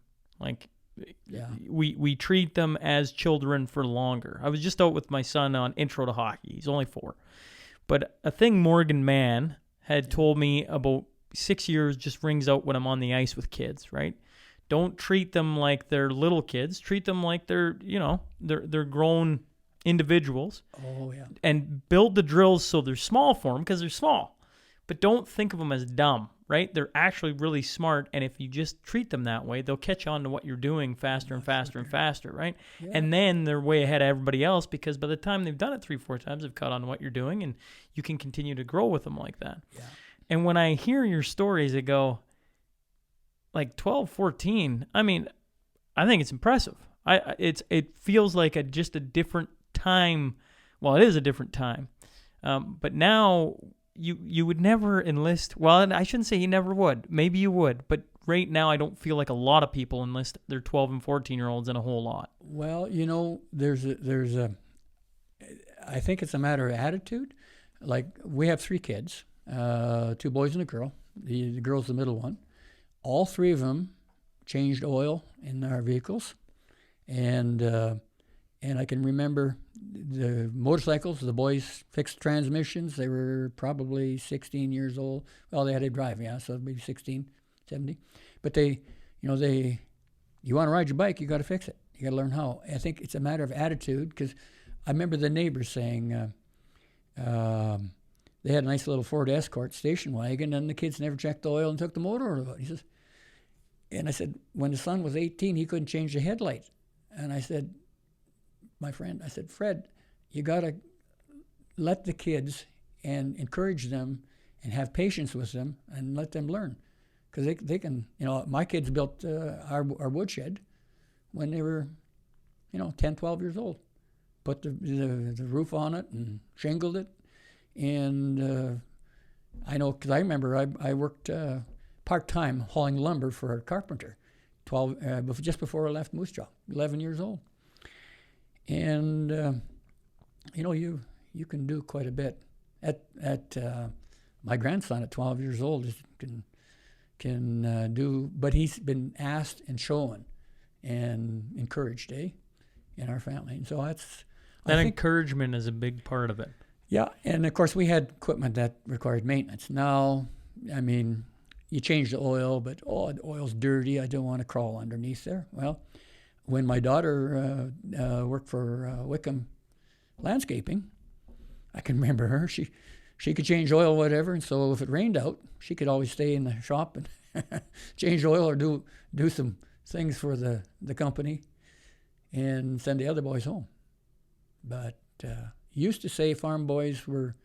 We treat them as children for longer. I was just out with my son on Intro to Hockey. He's only 4. But a thing Morgan Mann had told me about 6 years just rings out when I'm on the ice with kids, right? Don't treat them like they're little kids. Treat them like they're grown individuals. Oh, yeah. And build the drills so they're small for them because they're small. But don't think of them as dumb, right? They're actually really smart, and if you just treat them that way, they'll catch on to what you're doing faster and faster and faster, right? Yeah. And then they're way ahead of everybody else because by the time they've done it 3-4 times, they've caught on to what you're doing, and you can continue to grow with them like that. Yeah. And when I hear your stories, I go, 12, 14, I think it's impressive. It feels like just a different time. Well, it is a different time. But now you would never enlist. Well, I shouldn't say you never would. Maybe you would. But right now, I don't feel like a lot of people enlist their 12 and 14-year-olds in a whole lot. Well, I think it's a matter of attitude. We have 3 kids, 2 boys and a girl. The girl's the middle one. All 3 of them changed oil in our vehicles, and I can remember the motorcycles. The boys fixed transmissions. They were probably 16 years old. Well, they had to drive, so maybe 16, 17. But you want to ride your bike, you got to fix it. You got to learn how. I think it's a matter of attitude because I remember the neighbors saying they had a nice little Ford Escort station wagon, and the kids never checked the oil and took the motor out of it. He says, and I said, when the son was 18, he couldn't change the headlight. And I said, Fred, you got to let the kids and encourage them and have patience with them and let them learn. Because they can, my kids built our woodshed when they were, 10, 12 years old. Put the roof on it and shingled it. And I know, because I remember I worked part-time hauling lumber for a carpenter just before I left Moose Jaw, 11 years old. And, you can do quite a bit. At my grandson at 12 years old can do, but he's been asked and shown and encouraged, in our family. And so I think encouragement is a big part of it. Yeah, and of course we had equipment that required maintenance. Now, you change the oil, but the oil's dirty. I don't want to crawl underneath there. Well, when my daughter worked for Wickham Landscaping, I can remember her. She could change oil, whatever, and so if it rained out, she could always stay in the shop and change oil or do some things for the company and send the other boys home. But used to say farm boys were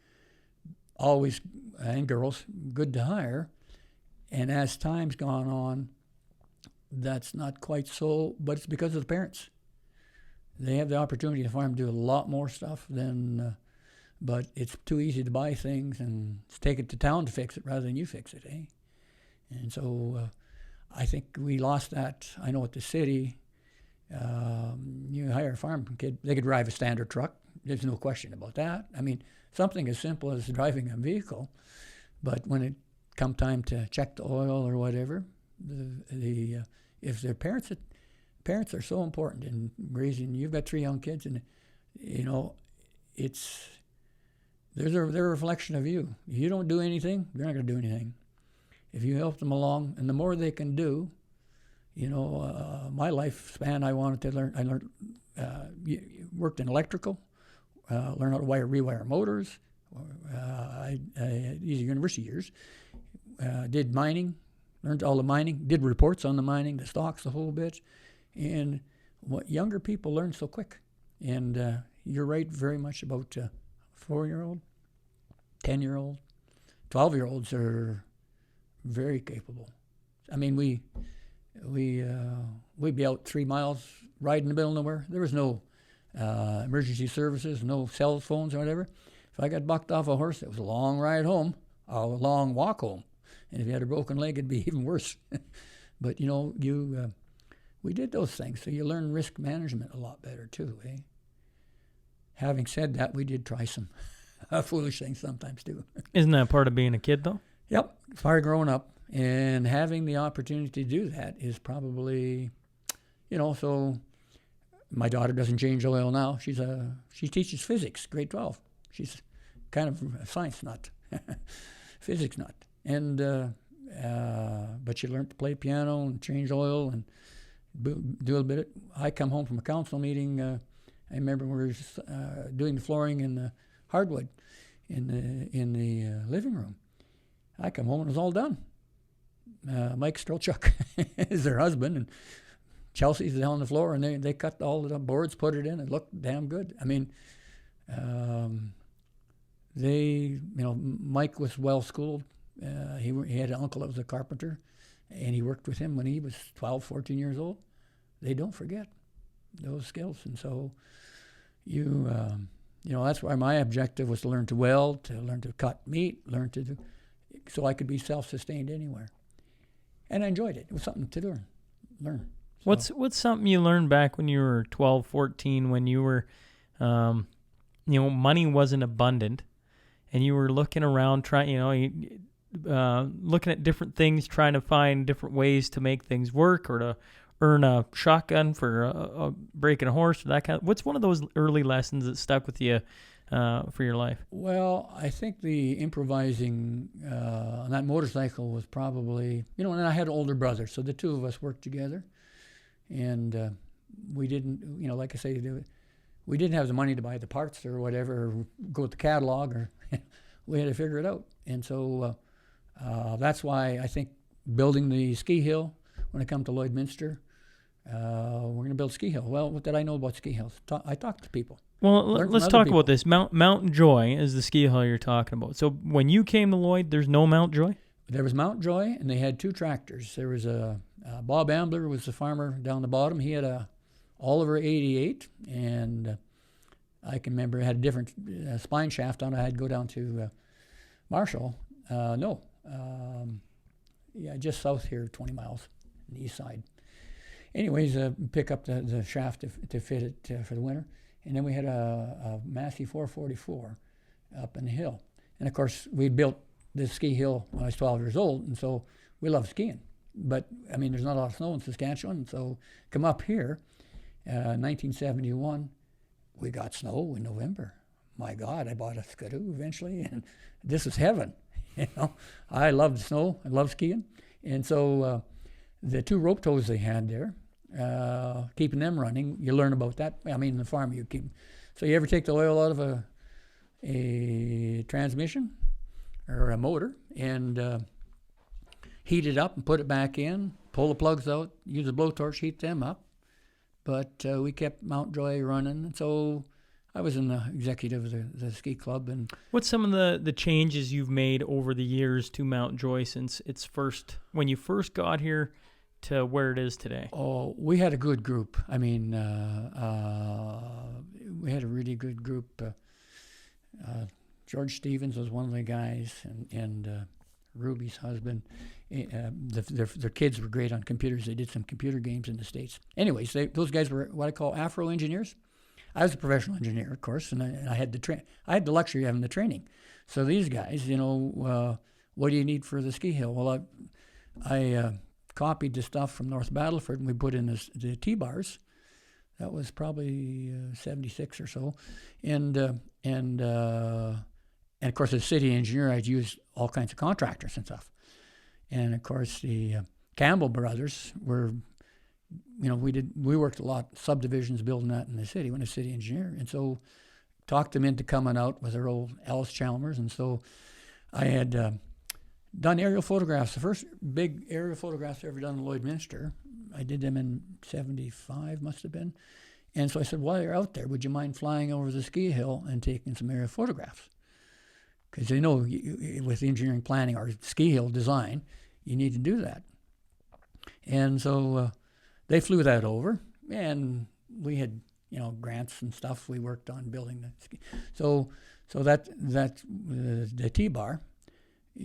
always, and girls, good to hire. And as time's gone on, that's not quite so, but it's because of the parents. They have the opportunity to farm, do a lot more stuff than, but it's too easy to buy things and take it to town to fix it rather than you fix it, eh? And so I think we lost that. I know at the city, you hire a farm kid, they could drive a standard truck. There's no question about that. I mean, something as simple as driving a vehicle, but when it come time to check the oil or whatever, if their parents are so important in raising. You've got 3 young kids, and they're a reflection of you. If you don't do anything, they're not going to do anything. If you help them along, and the more they can do, my lifespan, I wanted to learn. I learned, worked in electrical, learned how to rewire motors. These are university years. Did mining, learned all the mining, did reports on the mining, the stocks, the whole bit. And what younger people learn so quick. And you're right very much about 4-year-old, 10-year-old, 12-year-olds are very capable. I mean, we'd be out 3 miles, right in the middle of nowhere. There was no emergency services, no cell phones or whatever. If I got bucked off a horse, it was a long ride home, a long walk home. And if you had a broken leg, it'd be even worse. But, we did those things, so you learn risk management a lot better too, eh? Having said that, we did try some foolish things sometimes too. Isn't that part of being a kid, though? Yep, part of growing up. And having the opportunity to do that is probably, so my daughter doesn't change oil now. She teaches physics, grade 12. She's kind of a science nut, physics nut. And but she learned to play piano and change oil and do a little bit. I come home from a council meeting. I remember we were doing the flooring in the hardwood in the living room. I come home and it was all done. Mike Strelchuk is their husband, and Chelsea's on the floor, and they cut all the boards, put it in. It looked damn good. I mean, Mike was well schooled. He had an uncle that was a carpenter, and he worked with him when he was 12, 14 years old. They don't forget those skills, and so that's why my objective was to learn to weld, to learn to cut meat, so I could be self-sustained anywhere. And I enjoyed it. It was something to learn. So, What's something you learned back when you were 12, 14, when you were, money wasn't abundant, and you were looking around, looking at different things, trying to find different ways to make things work or to earn a shotgun for breaking a horse or that kind of. What's one of those early lessons that stuck with you for your life? Well, I think the improvising on that motorcycle was probably, and I had an older brother, so the two of us worked together, and we didn't, like I say, we didn't have the money to buy the parts or whatever, or go with the catalog, or we had to figure it out. And so that's why I think building the ski hill, when I come to Lloydminster, we're going to build ski hill. Well, what did I know about ski hills? I talked to people. Well, let's talk about this. Mount Joy is the ski hill you're talking about. So when you came to Lloyd, there's no Mount Joy? There was Mount Joy, and they had 2 tractors. There was Bob Ambler was the farmer down the bottom. He had a Oliver 88, and I can remember it had a different spine shaft on it. I had to go down to Marshall. Just south here, 20 miles on the east side. Anyways, pick up the shaft to fit it for the winter. And then we had a Massey 444 up in the hill. And, of course, we built this ski hill when I was 12 years old, and so we love skiing. But, there's not a lot of snow in Saskatchewan, so come up here, 1971, we got snow in November. My God, I bought a skidoo eventually, and this was heaven. I love the snow. I love skiing. And so the 2 rope tows they had there, keeping them running. You learn about that. I mean, the farm you keep. So you ever take the oil out of a transmission or a motor and heat it up and put it back in, pull the plugs out, use a blowtorch, heat them up. But we kept Mountjoy running, and so I was in the executive of the ski club. And what's some of the changes you've made over the years to Mountjoy since when you first got here to where it is today? Oh, we had a good group. I mean, we had a really good group. George Stevens was one of the guys, and Ruby's husband. Their kids were great on computers. They did some computer games in the States. Anyways, those guys were what I call Afro engineers. I was a professional engineer, of course, and I had the luxury of having the training. So these guys, what do you need for the ski hill? Well, I copied the stuff from North Battleford, and we put in the T-bars. That was probably 76 or so, and of course, as a city engineer, I'd use all kinds of contractors and stuff. And of course, the Campbell brothers were, we worked a lot, subdivisions, building that in the city when I was city engineer. And so talked them into coming out with their old Alice Chalmers. And so I had done aerial photographs. The first big aerial photographs I ever done in Lloydminster, I did them in 75, must have been. And so I said, while you're out there, would you mind flying over the ski hill and taking some aerial photographs? Because with engineering planning or ski hill design, you need to do that. And so they flew that over, and we had grants and stuff. We worked on building the ski. So that the T-bar.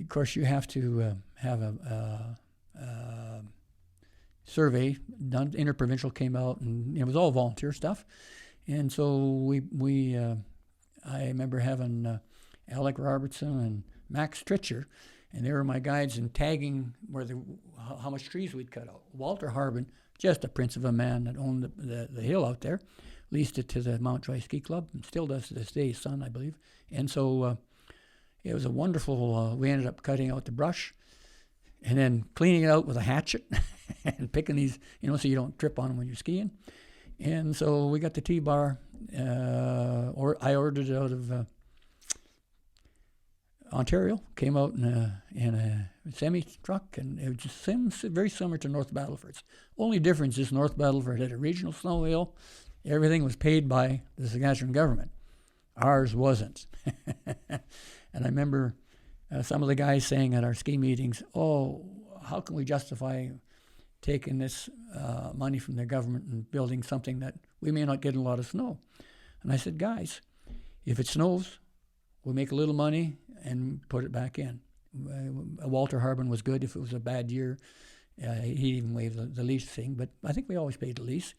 Of course, you have to have a survey done. Interprovincial came out, and it was all volunteer stuff. And so I remember having Alec Robertson and Max Stritcher, and they were my guides in tagging how much trees we'd cut out. Walter Harbin, just a prince of a man that owned the hill out there, leased it to the Mountjoy Ski Club, and still does to this day, his son, I believe. And so it was a wonderful, we ended up cutting out the brush and then cleaning it out with a hatchet and picking these, so you don't trip on them when you're skiing. And so we got the T-bar, I ordered it out of Ontario, came out in a semi-truck, and it was just very similar to North Battleford's. Only difference is North Battleford had a regional snow hill. Everything was paid by the Saskatchewan government. Ours wasn't. And I remember some of the guys saying at our ski meetings, how can we justify taking this money from the government and building something that we may not get a lot of snow? And I said, guys, if it snows, we'll make a little money and put it back in. Walter Harbin was good if it was a bad year. He even waived the lease thing, but I think we always paid the lease.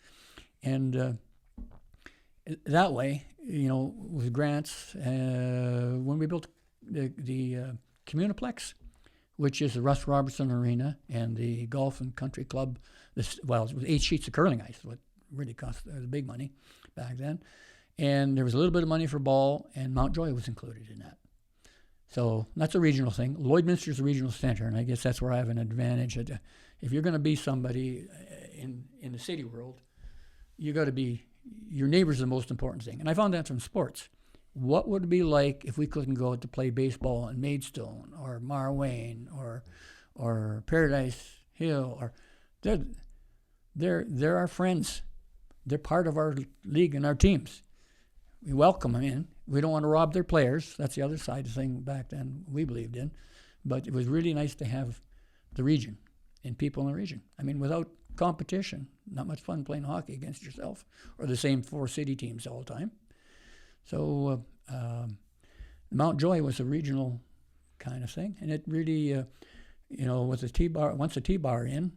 And that way, with grants, when we built the Communiplex, which is the Russ Robertson Arena and the Golf and Country Club, it was 8 sheets of curling ice, what really cost the big money back then. And there was a little bit of money for ball, and Mountjoy was included in that. So that's a regional thing. Lloydminster's a regional center, and I guess that's where I have an advantage. If you're going to be somebody in the city world, you got to be, your neighbor's the most important thing. And I found that from sports. What would it be like if we couldn't go out to play baseball in Maidstone or Marwayne or Paradise Hill? Or they're our friends. They're part of our league and our teams. We welcome them in. We don't want to rob their players. That's the other side of the thing back then we believed in. But it was really nice to have the region and people in the region. I mean, without competition, not much fun playing hockey against yourself or the same 4 city teams all the time. So Mountjoy was a regional kind of thing. And it really, with the T-bar, once the T-bar in,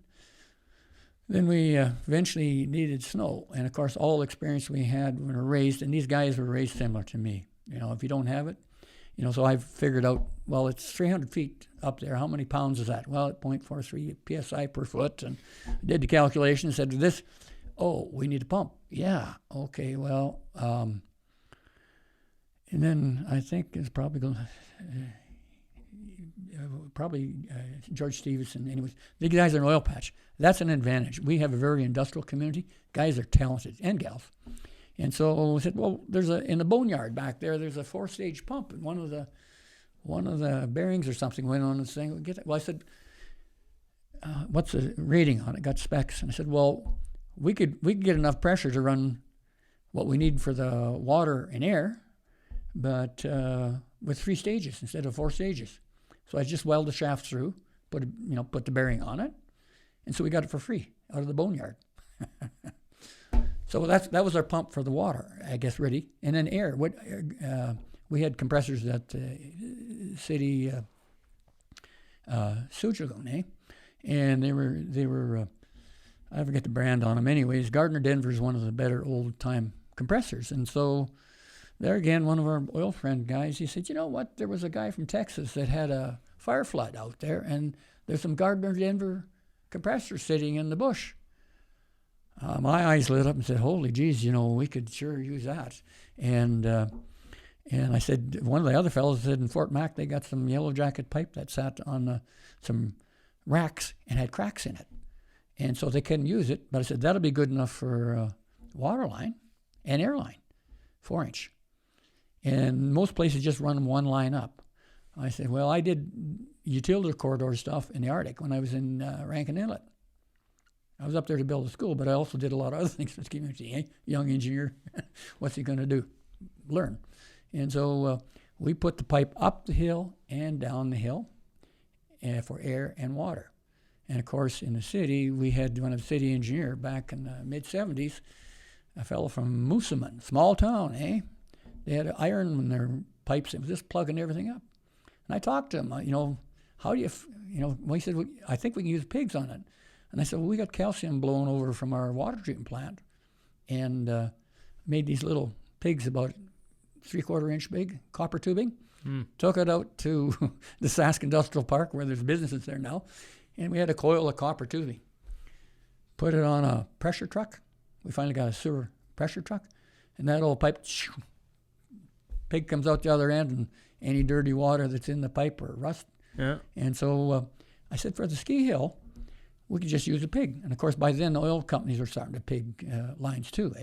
then we eventually needed snow. And, of course, all the experience we had when we were raised, and these guys were raised similar to me. If you don't have it, so I figured out, well, it's 300 feet up there. How many pounds is that? Well, at 0.43 PSI per foot. And I did the calculation and said, we need a pump. Yeah, okay, well, and then I think it's probably going probably George Stevenson. Anyways, the guys are an oil patch. That's an advantage. We have a very industrial community. Guys are talented, and gals. And so I said, well, in the boneyard back there, there's a 4-stage pump, and one of the bearings or something went on this thing. Well, I said, what's the rating on it? Got specs. And I said, well, we could get enough pressure to run what we need for the water and air, but with 3 stages instead of 4 stages. So I just welded the shaft through, put the bearing on it, and so we got it for free out of the boneyard. So that was our pump for the water, I guess, ready. And then air. We had compressors at City Sewage Lagoon, and they were I forget the brand on them. Anyways, Gardner Denver is one of the better old time compressors, and so there again, one of our oil friend guys, he said, you know what? There was a guy from Texas that had a fire flood out there, and there's some Gardner Denver compressors sitting in the bush. My eyes lit up and said, holy geez, we could sure use that. And I said, one of the other fellows said in Fort Mac, they got some yellow jacket pipe that sat on some racks and had cracks in it. And so they couldn't use it. But I said, that'll be good enough for water line and air line, 4-inch. And most places just run one line up. I said, well, I did utility corridor stuff in the Arctic when I was in Rankin Inlet. I was up there to build a school, but I also did a lot of other things for the community. Young engineer, what's he going to do? Learn. And so we put the pipe up the hill and down the hill for air and water. And of course, in the city, we had one of the city engineer back in the mid-'70s, a fellow from Moosomin, small town, They had iron in their pipes. It was just plugging everything up. And I talked to him, how do you, well, he said, well, I think we can use pigs on it. And I said, well, we got calcium blown over from our water treatment plant and made these little pigs about 3/4 inch big, copper tubing. Took it out to the Sask Industrial Park where there's businesses there now. And we had a coil of copper tubing. Put it on a pressure truck. We finally got a sewer pressure truck. And that old pipe, pig comes out the other end, and any dirty water that's in the pipe or rust. Yeah. And so I said, for the ski hill, we could just use a pig. And of course, by then, the oil companies were starting to pig lines too,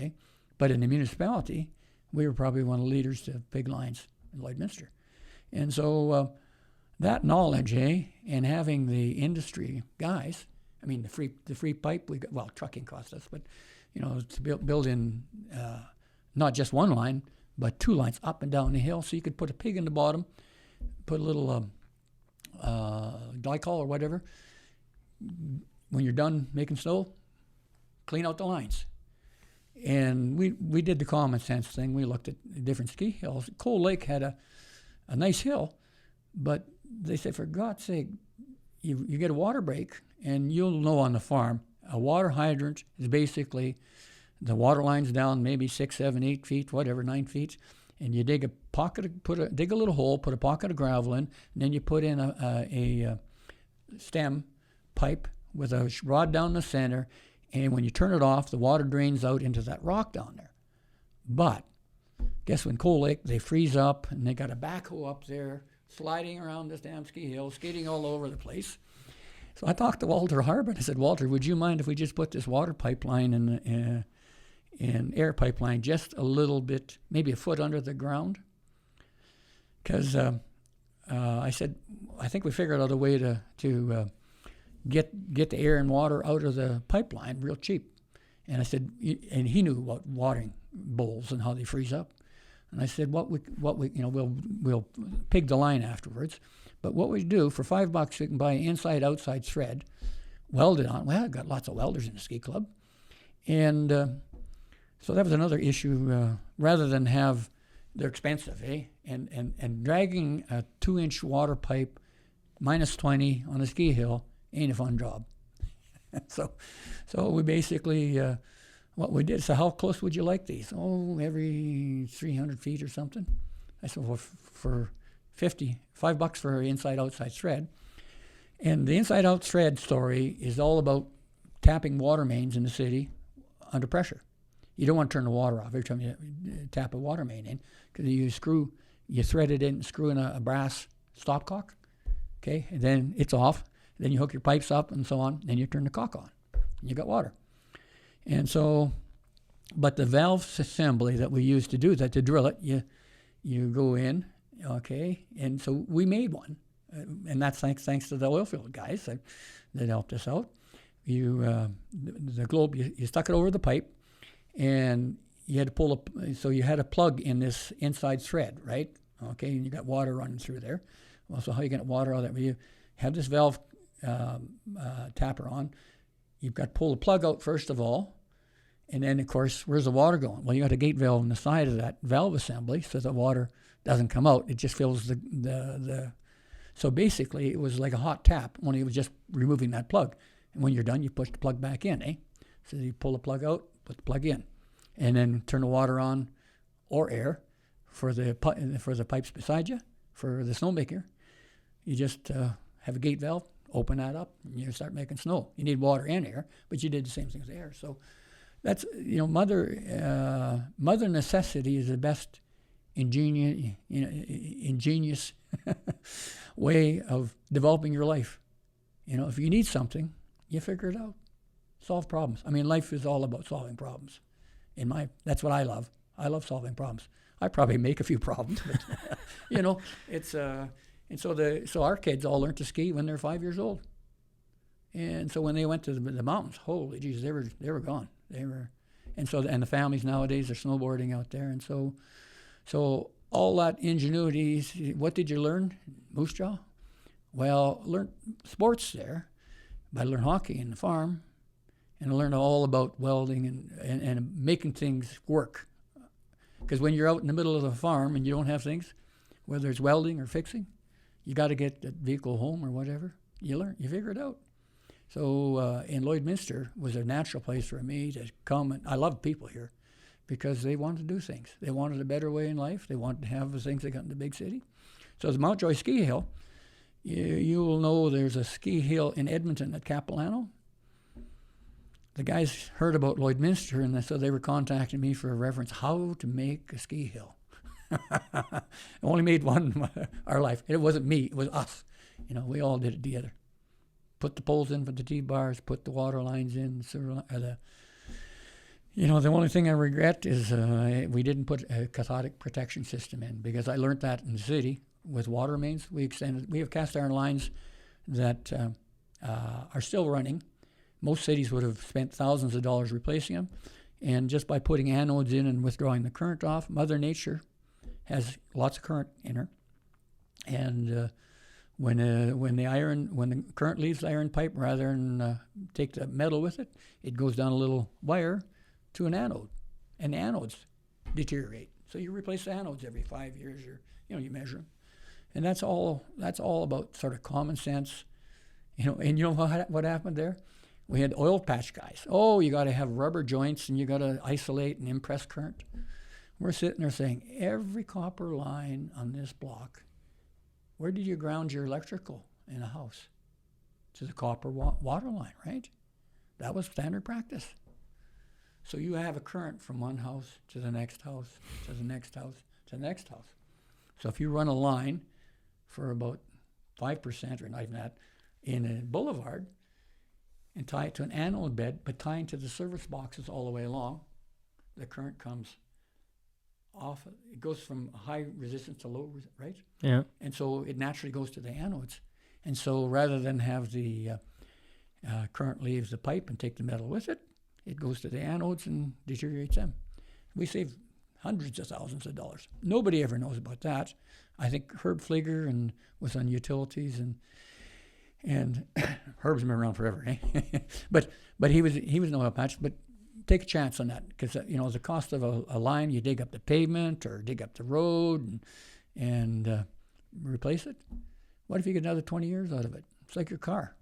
But in the municipality, we were probably one of the leaders to pig lines in Lloydminster. And so that knowledge, and having the industry guys, I mean, the free pipe, trucking cost us, but, to build in not just one line, but 2 lines up and down the hill, so you could put a pig in the bottom, put a little glycol or whatever. When you're done making snow, clean out the lines. And we did the common sense thing. We looked at different ski hills. Cold Lake had a nice hill, but they said, for God's sake, you get a water break, and you'll know on the farm, a water hydrant is basically the water line's down maybe 6, 7, 8 feet, whatever, 9 feet, and you dig dig a little hole, put a pocket of gravel in, and then you put in a stem pipe with a rod down the center, and when you turn it off, the water drains out into that rock down there. But guess when Cold Lake, they freeze up, and they got a backhoe up there sliding around this damn ski hill, skating all over the place. So I talked to Walter Harbin. I said, Walter, would you mind if we just put this water pipeline and air pipeline just a little bit, maybe a foot under the ground? Because I said, I think we figured out a way to get the air and water out of the pipeline real cheap. And I said, and he knew about watering bowls and how they freeze up. And I said, we'll pig the line afterwards. But what we do, for $5, we can buy inside-outside thread, welded on. Well, I've got lots of welders in the ski club. And so that was another issue. Rather than they're expensive, And dragging a 2-inch water pipe minus 20 on a ski hill ain't a fun job. So we basically, what we did, so how close would you like these? Oh, every 300 feet or something. I said, well, for $5 for inside-outside thread. And the inside-out thread story is all about tapping water mains in the city under pressure. You don't want to turn the water off every time you tap a water main in, because you thread it in, screw in a brass stopcock, Okay, and then it's off. Then you hook your pipes up and so on. Then you turn the caulk on. And you got water. And so, but the valve assembly that we used to do that, to drill it, you go in, okay, and so we made one. And that's thanks to the oil field guys that helped us out. The globe, you stuck it over the pipe, and you had to pull so you had a plug in this inside thread, right? Okay, and you got water running through there. Well, so how you get water out of that? You have this valve tapper on. You've got to pull the plug out first of all, and then of course, where's the water going? Well, you got a gate valve on the side of that valve assembly, so the water doesn't come out. It just fills the. So basically, it was like a hot tap, only it was just removing that plug. And when you're done, you push the plug back in, eh? So you pull the plug out, put the plug in, and then turn the water on, or air, for the pipes beside you, for the snowmaker. You just have a gate valve, open that up, and you start making snow. You need water and air, but you did the same thing as air. So that's, mother necessity is the best ingenious way of developing your life. If you need something, you figure it out. Solve problems. I mean, life is all about solving problems. That's what I love. I love solving problems. I probably make a few problems, but it's and so our kids all learned to ski when they're 5 years old. And so when they went to the mountains, holy geez, they were gone. And the families nowadays are snowboarding out there, and so all that ingenuity. What did you learn, Moose Jaw? Well, learn sports there, but I learned hockey in the farm, and I learned all about welding and making things work. Because when you're out in the middle of the farm and you don't have things, whether it's welding or fixing, you got to get the vehicle home or whatever. You figure it out. So in Lloydminster was a natural place for me to come, and I love people here because they wanted to do things. They wanted a better way in life. They wanted to have the things they got in the big city. So the Mountjoy Ski Hill, you will know there's a ski hill in Edmonton at Capilano. The guys heard about Lloydminster, and so they were contacting me for a reference, how to make a ski hill. I only made one in our life. It wasn't me, it was us. We all did it together. Put the poles in for the T-bars, put the water lines in. The only thing I regret is we didn't put a cathodic protection system in, because I learned that in the city with water mains. We have cast iron lines that are still running. Most cities would have spent thousands of dollars replacing them. And just by putting anodes in and withdrawing the current off, Mother Nature has lots of current in her. And when the current leaves the iron pipe, rather than take the metal with it, it goes down a little wire to an anode. And the anodes deteriorate. So you replace the anodes every 5 years, you measure them. And that's all about sort of common sense. And you know what happened there? We had oil patch guys. Oh, you got to have rubber joints and you got to isolate and impress current. We're sitting there saying, every copper line on this block, where did you ground your electrical in a house? To the copper water line, right? That was standard practice. So you have a current from one house to the next house, to the next house, to the next house. So if you run a line for about 5%, or not even that, in a boulevard, and tie it to an anode bed, but tying to the service boxes all the way along, the current comes off. It goes from high resistance to low, right? Yeah. And so it naturally goes to the anodes. And so rather than have the current leaves the pipe and take the metal with it, it goes to the anodes and deteriorates them. We save hundreds of thousands of dollars. Nobody ever knows about that. I think Herb Flieger was on utilities, and Herb's been around forever, eh? but he was no oil patch. But take a chance on that, because the cost of a line, you dig up the pavement or dig up the road and replace it. What if you get another 20 years out of it? It's like your car,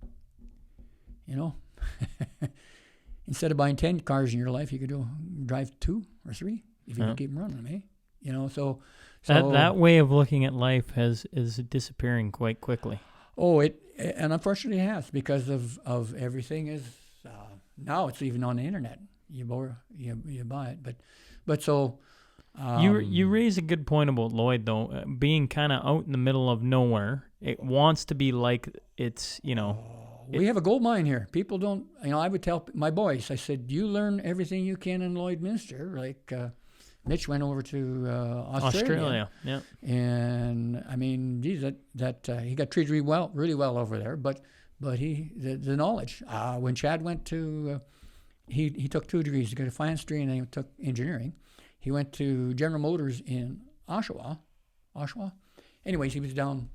Instead of buying 10 cars in your life, you could drive 2 or 3 if you can keep them running, eh? So that way of looking at life is disappearing quite quickly. Oh, and unfortunately it has, because of everything is now it's even on the internet. You buy it, but so You raise a good point about Lloyd, though, being kind of out in the middle of nowhere. It wants to be like it's, We have a gold mine here. People don't, I would tell my boys, I said, you learn everything you can in Lloydminster. Like Mitch went over to Australia. Yeah. And I mean, geez, he got treated really well over there. But the knowledge. When Chad went to, he took 2 degrees. He got a finance degree and then he took engineering. He went to General Motors in Oshawa. Anyways, he was down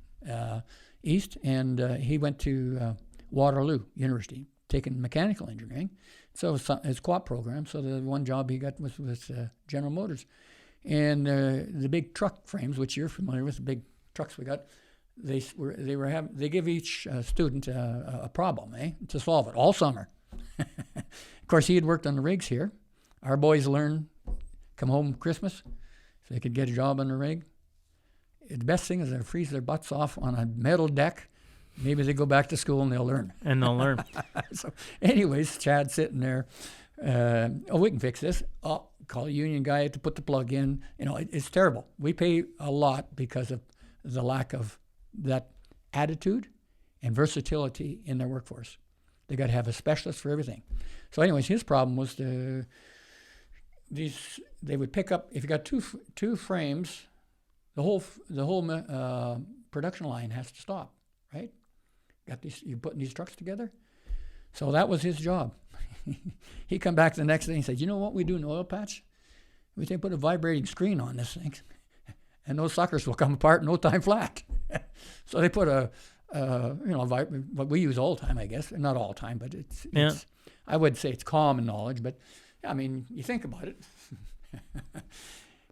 east, and he went to Waterloo University, taking mechanical engineering. So his co-op program. So the one job he got was with General Motors, and the big truck frames, which you're familiar with, the big trucks we got. They give each student a problem, to solve it all summer. Of course, he had worked on the rigs here. Our boys learned, come home Christmas, so they could get a job on the rig. The best thing is they freeze their butts off on a metal deck. Maybe they go back to school and they'll learn. So, anyways, Chad's sitting there. We can fix this. Oh, call a union guy to put the plug in. It's terrible. We pay a lot because of the lack of that attitude and versatility in their workforce. They got to have a specialist for everything. So, anyways, his problem was they would pick up, if you got two frames, the whole production line has to stop, right? You're putting these trucks together. So that was his job. He come back the next day and said, you know what we do in the oil patch? We put a vibrating screen on this thing, and those suckers will come apart in no time flat. So they put what we use all the time, I guess. Not all the time, but it's I would say it's common knowledge, but I mean, you think about it.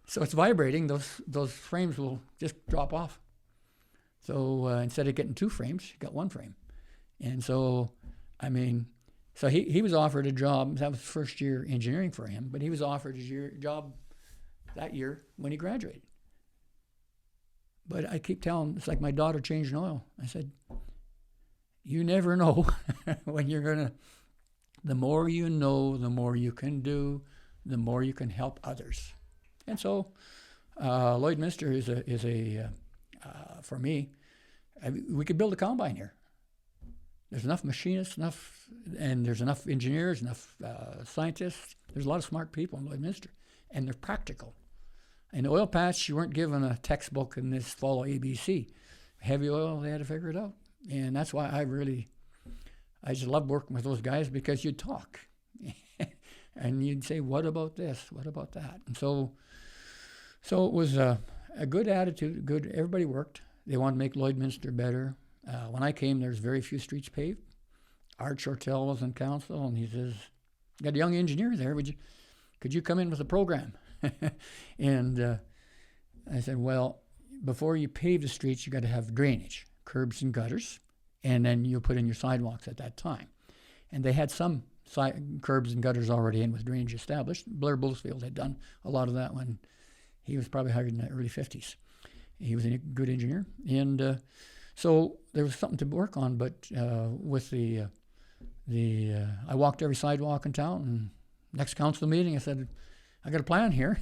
So it's vibrating. Those frames will just drop off. So instead of getting 2 frames, you got 1 frame. And so, so he was offered a job. That was first year engineering for him, but he was offered a job that year when he graduated. But I keep telling him, it's like my daughter changing oil. I said, you never know when you're going to, the more you know, the more you can do, the more you can help others. And so Lloydminster is a for me, we could build a combine here. There's enough machinists, and there's enough engineers, enough scientists. There's a lot of smart people in Lloydminster, and they're practical. In the oil patch, you weren't given a textbook and this follow ABC. Heavy oil, they had to figure it out. And that's why I just love working with those guys, because you'd talk. And you'd say, what about this? What about that? And so it was a good attitude, everybody worked. They wanted to make Lloydminster better. When I came, there's very few streets paved. Art Shortell was in council, and he says, got a young engineer there, could you come in with a program? And I said, well, before you pave the streets, you got to have drainage, curbs and gutters, and then you'll put in your sidewalks at that time. And they had some curbs and gutters already in with drainage established. Blair Bullsfield had done a lot of that when he was probably hired in the early 50s. He was a good engineer. And so there was something to work on, but with I walked every sidewalk in town, and next council meeting I said, I got a plan here,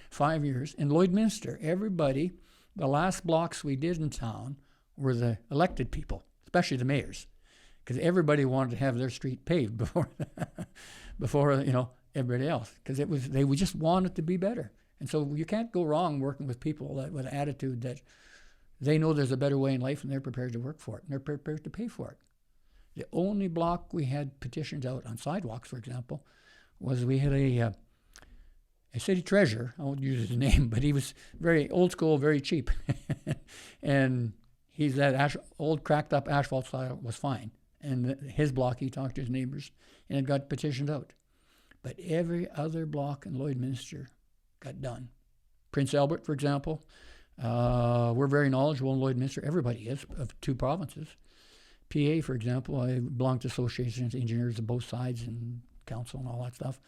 5 years. In Lloydminster, the last blocks we did in town were the elected people, especially the mayors, because everybody wanted to have their street paved before everybody else, because they just wanted to be better. And so you can't go wrong working with people with an attitude that they know there's a better way in life and they're prepared to work for it and they're prepared to pay for it. The only block we had petitions out on sidewalks, for example, was we had a city treasurer. I won't use his name, but he was very old school, very cheap. And that old cracked up asphalt style was fine. And his block, he talked to his neighbors and it got petitioned out. But every other block in Lloydminster got done. Prince Albert, for example, we're very knowledgeable in Lloydminster. Everybody is, of 2 provinces. PA, for example, I belong to associations, engineers of both sides and council and all that stuff.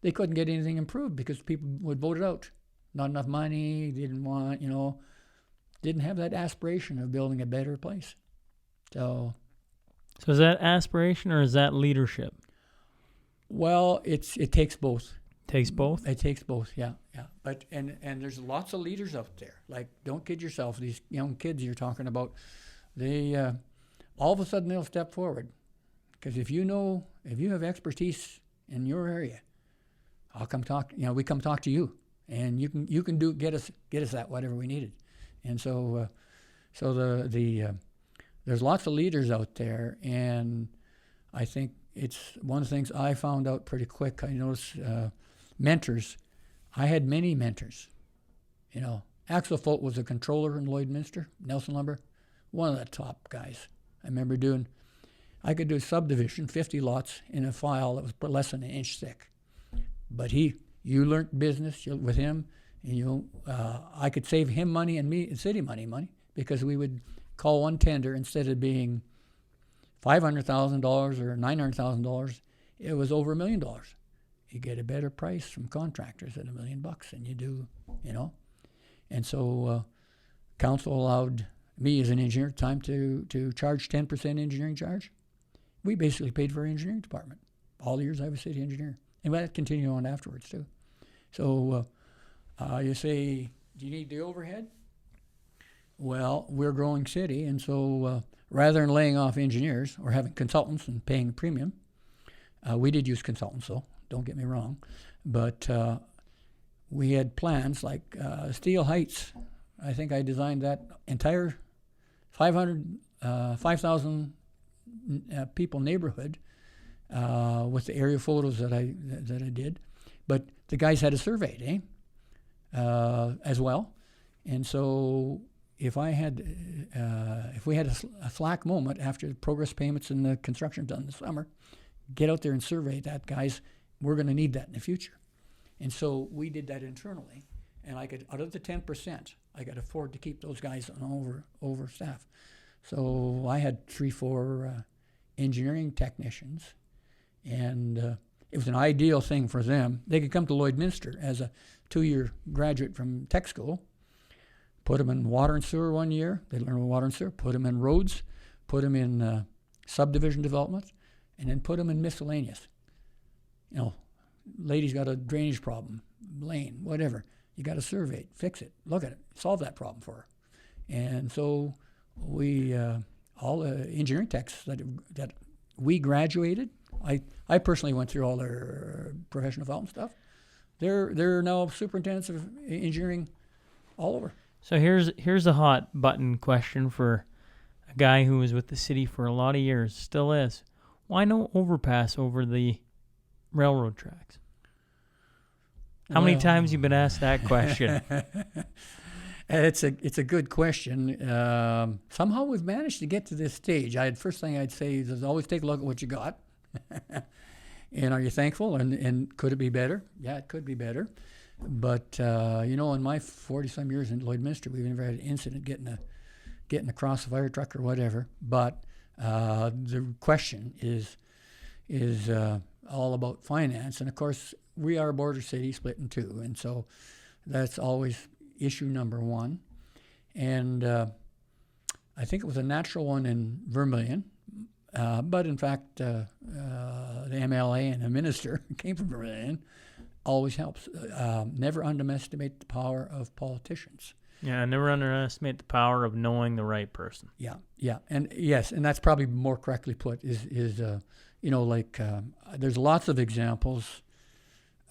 They couldn't get anything improved because people would vote it out. Not enough money, didn't have that aspiration of building a better place. So is that aspiration or is that leadership? Well, it takes both. Takes both. It takes both, yeah. But and there's lots of leaders out there. Like, don't kid yourself. These young kids you're talking about, they all of a sudden they'll step forward, because if you have expertise in your area, I'll come talk. We come talk to you, and you can get us that whatever we needed. And so there's lots of leaders out there, and I think it's one of the things I found out pretty quick. I noticed mentors. I had many mentors. Axel Folt was a controller in Lloydminster, Nelson Lumber, one of the top guys. I remember I could do a subdivision, 50 lots in a file that was less than an inch thick. But you learned business with him, and I could save him money and me city money, because we would call one tender instead of being $500,000 or $900,000, it was over $1 million. You get a better price from contractors at $1 million than you do, And so council allowed me as an engineer at the time to charge 10% engineering charge. We basically paid for our engineering department all the years I was city engineer. And that continued on afterwards too. So you say, do you need the overhead? Well, we're a growing city, and so rather than laying off engineers or having consultants and paying a premium, we did use consultants, though, don't get me wrong, but we had plans like Steel Heights. I think I designed that entire 5,000 people neighborhood with the aerial photos that I did, but the guys had it surveyed, as well, and so if we had a slack moment after the progress payments and the construction done this summer, get out there and survey that, guys. We're going to need that in the future, and so we did that internally. And I could, out of the 10%, I could afford to keep those guys on over staff. So I had 3-4 engineering technicians, and it was an ideal thing for them. They could come to Lloydminster as a 2-year graduate from tech school, put them in water and sewer 1 year. They learn water and sewer, put them in roads, put them in subdivision development, and then put them in miscellaneous. Lady's got a drainage problem, lane, whatever. You got to survey it, fix it, look at it, solve that problem for her. And so we, all the engineering techs that we graduated, I personally went through all their professional development stuff. They're now superintendents of engineering all over. So here's a hot button question for a guy who was with the city for a lot of years, still is. Why no overpass over the railroad tracks? How many times you been asked that question? It's a good question. Somehow we've managed to get to this stage. First thing I'd say is always take a look at what you got. And are you thankful? And could it be better? Yeah, it could be better. But in my 40-some years in Lloydminster, we've never had an incident getting across a fire truck or whatever. But the question is all about finance, and of course we are a border city split in two, and so that's always issue number one. And I think it was a natural one in Vermilion, but in fact the MLA and the minister came from Vermilion. Always helps. Never underestimate the power of politicians. Yeah, never underestimate the power of knowing the right person. Yeah, and yes, and that's probably more correctly put. There's lots of examples.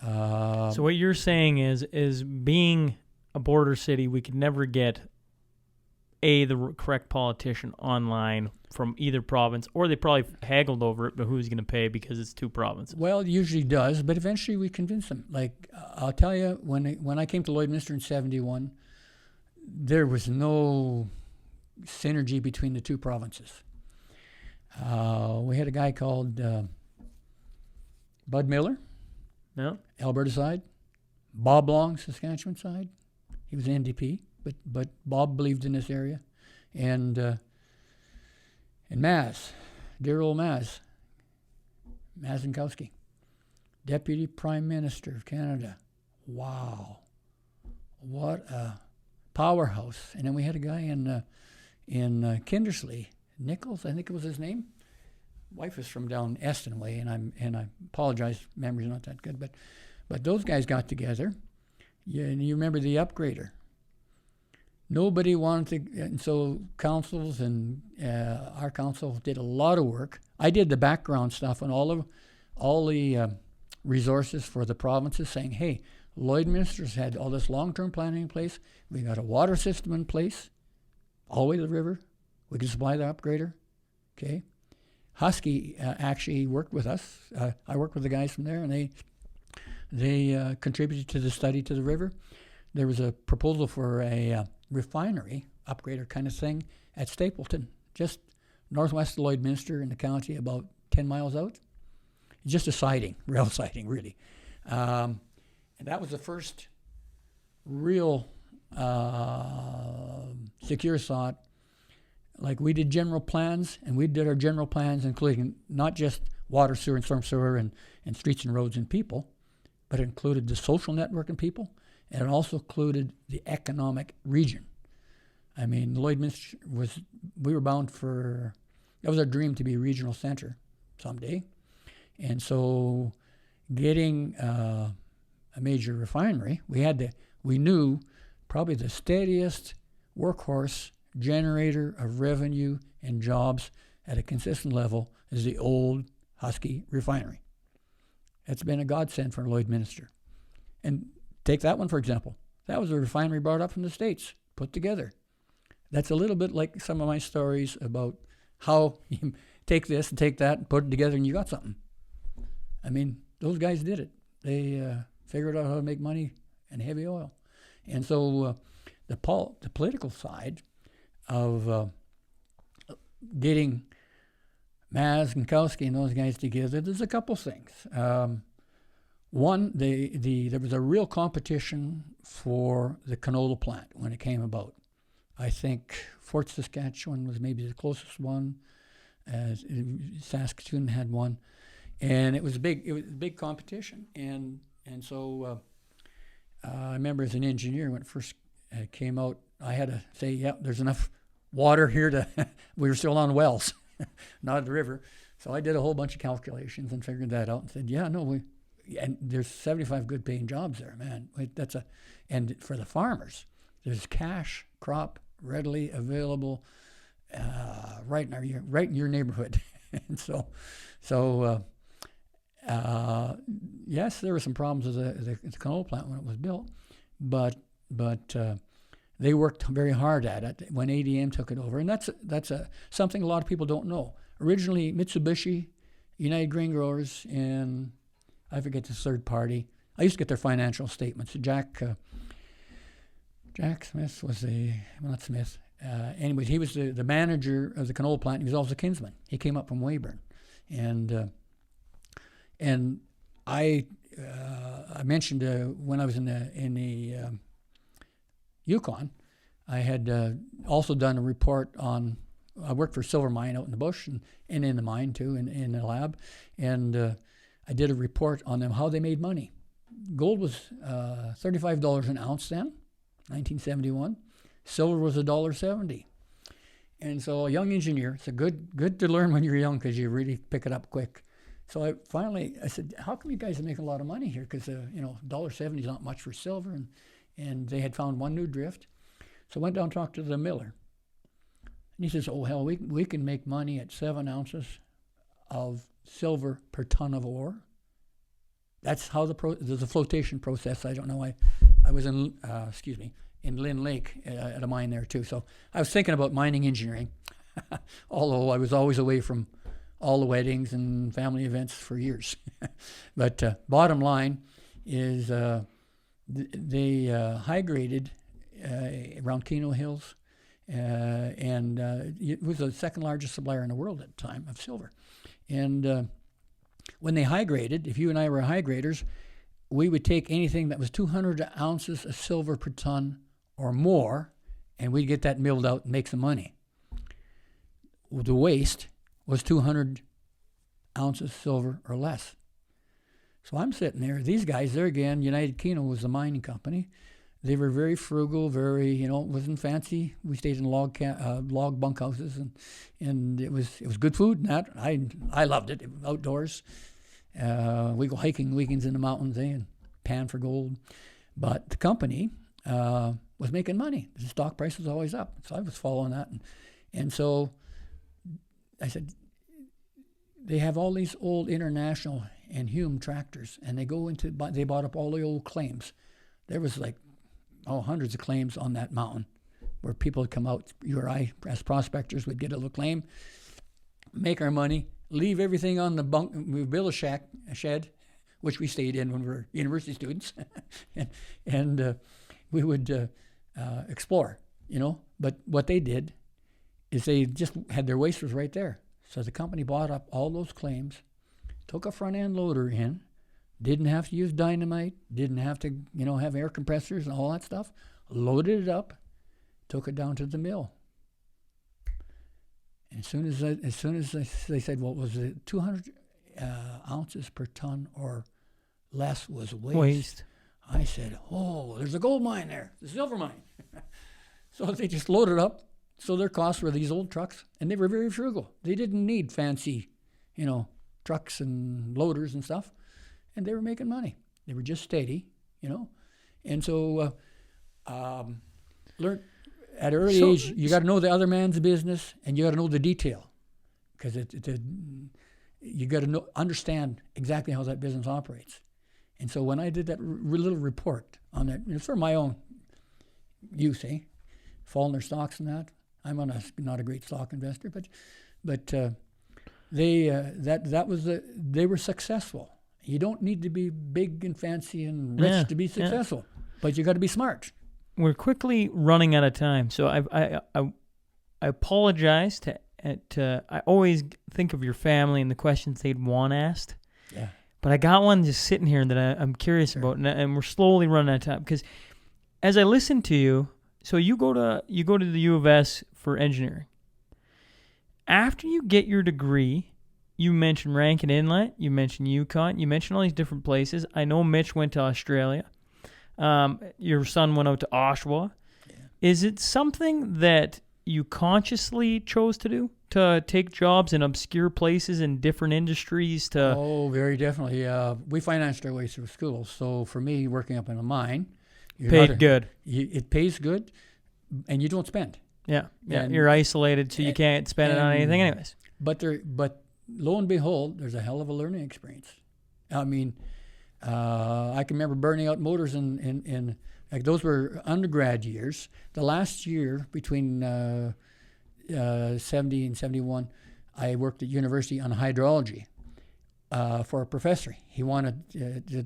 So what you're saying is being a border city, we could never get the correct politician online from either province, or they probably haggled over it, but who's going to pay because it's two provinces? Well, it usually does, but eventually we convince them. Like, I'll tell you, when I came to Lloydminster in 1971, there was no synergy between the two provinces. We had a guy called Bud Miller, Alberta side, Bob Long, Saskatchewan side. He was NDP, but Bob believed in this area, and Maz, dear old Maz Zinkowski, Deputy Prime Minister of Canada. Wow, what a powerhouse! And then we had a guy in Kindersley, Nichols, I think it was his name. Wife is from down Eston way, and I apologize, memory's not that good, but But those guys got together. Yeah, and you remember the upgrader. Nobody wanted to, and so councils and our council did a lot of work. I did the background stuff on all the resources for the provinces, saying, "Hey, Lloydminster's had all this long-term planning in place. We got a water system in place, all the way to the river. We can supply the upgrader." Okay, Husky actually worked with us. I worked with the guys from there, and they contributed to the study to the river. There was a proposal for a refinery upgrader kind of thing at Stapleton, just northwest of Lloydminster in the county, about 10 miles out. Just a siding, rail siding, really. And that was the first real secure thought. Like, we did general plans, and we did our general plans including not just water, sewer, and storm sewer, and streets and roads and people, but it included the social network and people, and it also included the economic region. I mean, Lloydminster we were bound that was our dream, to be a regional center someday. And so getting a major refinery, we knew probably the steadiest workhorse generator of revenue and jobs at a consistent level is the old Husky refinery. It's been a godsend for Lloydminster. And take that one, for example. That was a refinery brought up from the States, put together. That's a little bit like some of my stories about how you take this and take that and put it together and you got something. I mean, those guys did it. They figured out how to make money in heavy oil. And so the political side of getting Maz, Gankowski, and those guys together, there's a couple things. One, there was a real competition for the canola plant when it came about. I think Fort Saskatchewan was maybe the closest one. Saskatoon had one, and it was a big competition. And so I remember as an engineer when it first came out, I had to say, "Yeah, there's enough water here to." We were still on wells, not at the river. So I did a whole bunch of calculations and figured that out and said, "Yeah, no, and there's 75 good paying jobs there, man. And for the farmers, there's cash crop readily available right in your neighborhood." And so yes, there were some problems with the canola plant when it was built, but they worked very hard at it when ADM took it over, and that's something a lot of people don't know. Originally, Mitsubishi, United Grain Growers, and I forget the third party. I used to get their financial statements. Jack Smith was not Smith. Anyways, he was the manager of the canola plant. He was also a kinsman. He came up from Weyburn, and I mentioned when I was in the Yukon, I had also done a report on. I worked for a silver mine out in the bush and in the mine too, in the lab, and I did a report on them, how they made money. Gold was $35 an ounce then, 1971. Silver was $1.70. And so a young engineer, it's good to learn when you're young because you really pick it up quick. So I said, "How come you guys are making a lot of money here? Because $1.70 is not much for silver." And they had found one new drift. So I went down and talked to the miller. And he says, "Oh, hell, we can make money at 7 ounces of silver per ton of ore." That's how there's a flotation process. I don't know. I was in Lynn Lake at a mine there too. So I was thinking about mining engineering, although I was always away from all the weddings and family events for years. But bottom line is they high graded around Keno Hills, and it was the second largest supplier in the world at the time of silver. And when they high graded, if you and I were high graders, we would take anything that was 200 ounces of silver per ton or more, and we'd get that milled out and make some money. The waste was 200 ounces silver or less. So I'm sitting there. These guys, there again, United Keno was the mining company. They were very frugal, very, it wasn't fancy. We stayed in log bunkhouses, and it was good food. And that I loved it. It was outdoors. We go hiking weekends in the mountains, and pan for gold. But the company was making money. The stock price was always up. So I was following that. And so I said, they have all these old International and Hume tractors, and they bought up all the old claims. There was like, hundreds of claims on that mountain where people would come out, you or I, as prospectors, would get a little claim, make our money, leave everything on the bunk. We would build a shed, which we stayed in when we were university students, and we would explore, But what they did is they just had their wasters right there. So the company bought up all those claims, took a front-end loader in, didn't have to use dynamite, didn't have to, have air compressors and all that stuff, loaded it up, took it down to the mill. And as soon as they said, what was it, 200 ounces per ton or less was waste. I said, there's a gold mine there, the silver mine. So they just loaded up. So their costs were these old trucks, and they were very frugal. They didn't need fancy, trucks and loaders and stuff, and they were making money. They were just steady, And so learn at an early age, you got to know the other man's business, and you got to know the detail, because you got to understand exactly how that business operates. And so when I did that little report on that, it's for my own use, following their stocks and that. I'm not a great stock investor, but they were successful. You don't need to be big and fancy and rich to be successful, but you got to be smart. We're quickly running out of time, so I apologize I always think of your family and the questions they'd want asked. Yeah. But I got one just sitting here that I'm curious about, and we're slowly running out of time because as I listen to you. So you go to the U of S for engineering. After you get your degree, you mentioned Rankin Inlet, you mentioned Yukon, you mentioned all these different places. I know Mitch went to Australia. Your son went out to Oshawa. Yeah. Is it something that you consciously chose to do, to take jobs in obscure places in different industries? Very definitely. We financed our way through school. So for me, working up in a mine, good. It pays good, and you don't spend. Yeah. You're isolated, so you can't spend it on anything, anyways. But lo and behold, there's a hell of a learning experience. I mean, I can remember burning out motors in like those were undergrad years. The last year between 70 and 71, I worked at university on hydrology. For a professor. He wanted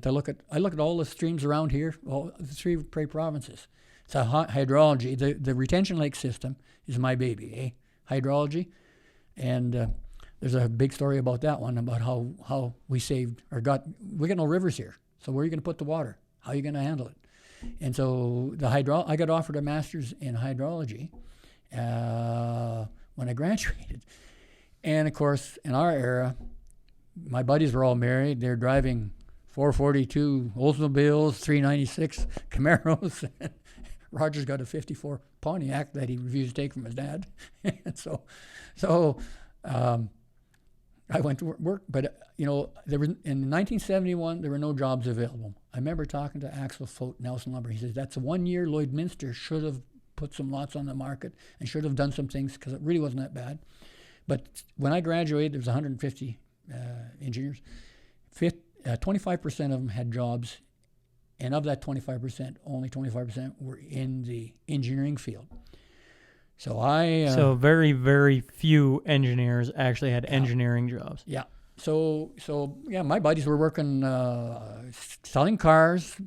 to look at, I look at all the streams around here, all the three provinces. It's a hydrology. The retention lake system is my baby, hydrology. And there's a big story about that one, about how we saved, we got no rivers here. So where are you going to put the water? How are you going to handle it? And so I got offered a master's in hydrology when I graduated. And of course, in our era, my buddies were all married. They're driving 442 Oldsmobiles, 396 Camaros. Roger's got a 54 Pontiac that he refused to take from his dad. And so I went to work. But, there was, in 1971, there were no jobs available. I remember talking to Axel Fote, Nelson Lumber. He says, that's 1 year Lloydminster should have put some lots on the market and should have done some things because it really wasn't that bad. But when I graduated, there was 150 engineers. 25% of them had jobs, and of that 25%, only 25% were in the engineering field. So very, very few engineers actually had engineering jobs. Yeah. So my buddies were working, selling cars,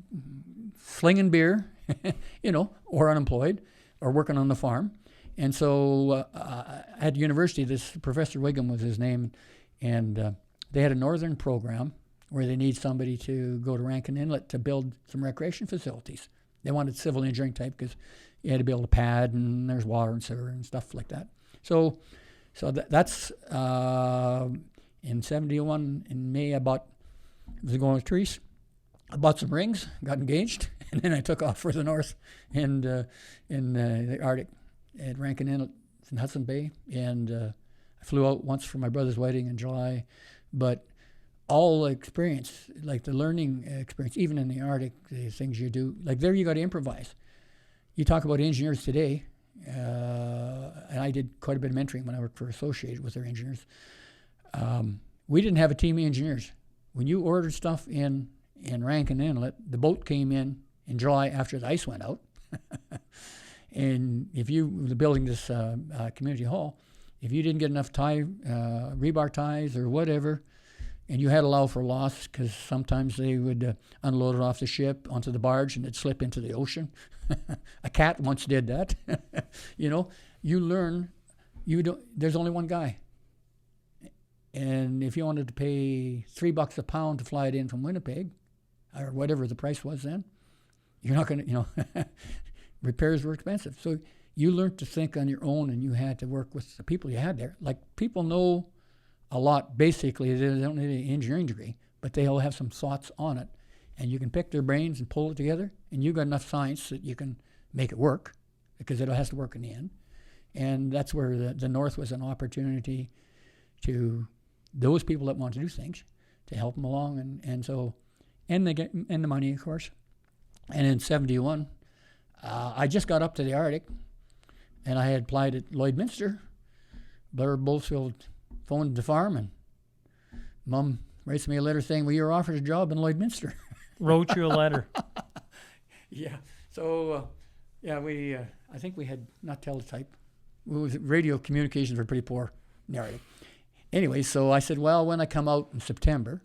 slinging beer, or unemployed, or working on the farm. And so at university, this Professor Wiggum was his name, and they had a northern program where they need somebody to go to Rankin Inlet to build some recreation facilities. They wanted civil engineering type because you had to build a pad and there's water and sewer and stuff like that. So that's in 71 in May. I was going with Therese. I bought some rings, got engaged, and then I took off for the north and in the Arctic at Rankin Inlet in Hudson Bay, and I flew out once for my brother's wedding in July. But all the experience, like the learning experience, even in the Arctic, the things you do, like there you got to improvise. You talk about engineers today, and I did quite a bit of mentoring when I worked for Associated with their engineers. We didn't have a team of engineers. When you ordered stuff in Rankin Inlet, the boat came in July after the ice went out. And if you were building this community hall, if you didn't get enough rebar ties or whatever, and you had to allow for loss because sometimes they would unload it off the ship onto the barge and it'd slip into the ocean. A cat once did that. You learn. There's only one guy. And if you wanted to pay $3 a pound to fly it in from Winnipeg, or whatever the price was then, you're not going to, repairs were expensive. So you learned to think on your own, and you had to work with the people you had there. Like, people know a lot, basically. They don't need an engineering degree, but they all have some thoughts on it. And you can pick their brains and pull it together, and you've got enough science that you can make it work, because it has to work in the end. And that's where the North was an opportunity to those people that want to do things, to help them along, and the money, of course. And in '71, I just got up to the Arctic, and I had applied at Lloydminster. Blair Bolsfield phoned the farm, and Mom writes me a letter saying, "Well, you're offered a job in Lloydminster." Wrote you a letter. Yeah. So, I think we had not teletype. Radio communications were pretty poor in the Arctic. Anyway, so I said, well, when I come out in September.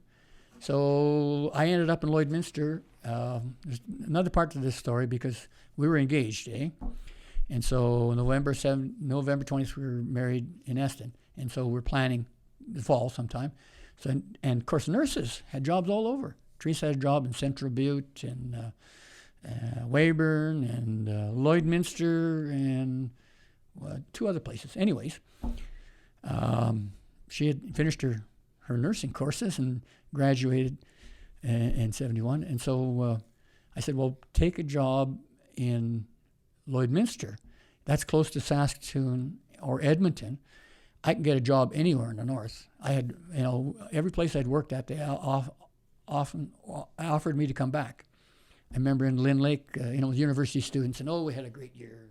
So I ended up in Lloydminster. There's another part to this story, because we were engaged, And so November 20th, we were married in Eston. And so we're planning the fall sometime. So, and of course, nurses had jobs all over. Teresa had a job in Central Butte and Weyburn and Lloydminster and two other places. Anyways, she had finished her nursing courses and graduated in '71. And so I said, well, take a job in Lloydminster. That's close to Saskatoon or Edmonton. I can get a job anywhere in the North. I had, every place I'd worked at, they often offered me to come back. I remember in Lynn Lake, university students, and we had a great year.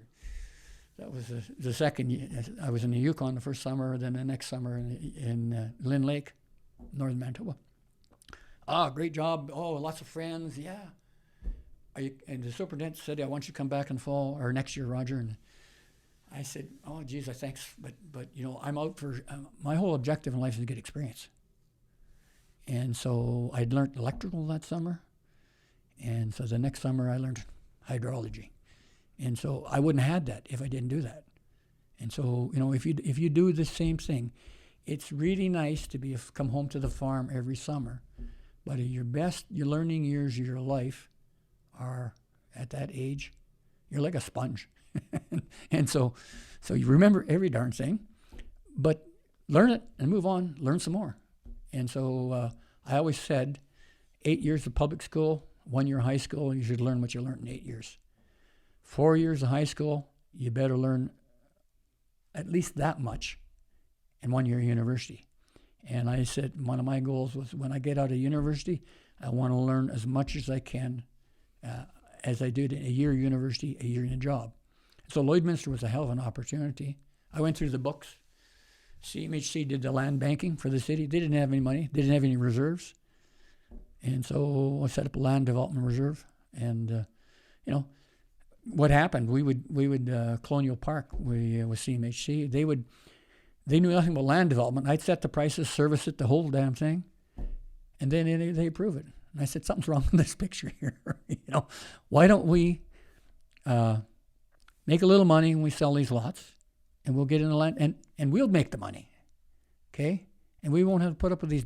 That was the second year. I was in the Yukon the first summer, then the next summer in Lynn Lake, northern Manitoba. Great job. Lots of friends. Yeah. And the superintendent said, I want you to come back in the fall or next year, Roger. And I said, geez, thanks. But I'm out for, my whole objective in life is to get experience. And so I'd learned electrical that summer. And so the next summer I learned hydrology. And so I wouldn't have had that if I didn't do that. And so, if you do the same thing, it's really nice to come home to the farm every summer. But your learning years of your life are at that age, you're like a sponge. And so you remember every darn thing, but learn it and move on, learn some more. And so I always said 8 years of public school, 1 year of high school, you should learn what you learned in 8 years. 4 years of high school, you better learn at least that much in 1 year of university. And I said one of my goals was when I get out of university, I want to learn as much as I can as I did in a year of university, a year in a job. So Lloydminster was a hell of an opportunity. I went through the books. CMHC did the land banking for the city. They didn't have any money. They didn't have any reserves. And so I set up a land development reserve. And, what happened, we would Colonial Park with CMHC, they knew nothing about land development. I'd set the prices, service it, the whole damn thing, and then they approve it. And I said, something's wrong with this picture here. Why don't we make a little money when we sell these lots, and we'll get in the land, and we'll make the money, okay? And we won't have to put up with these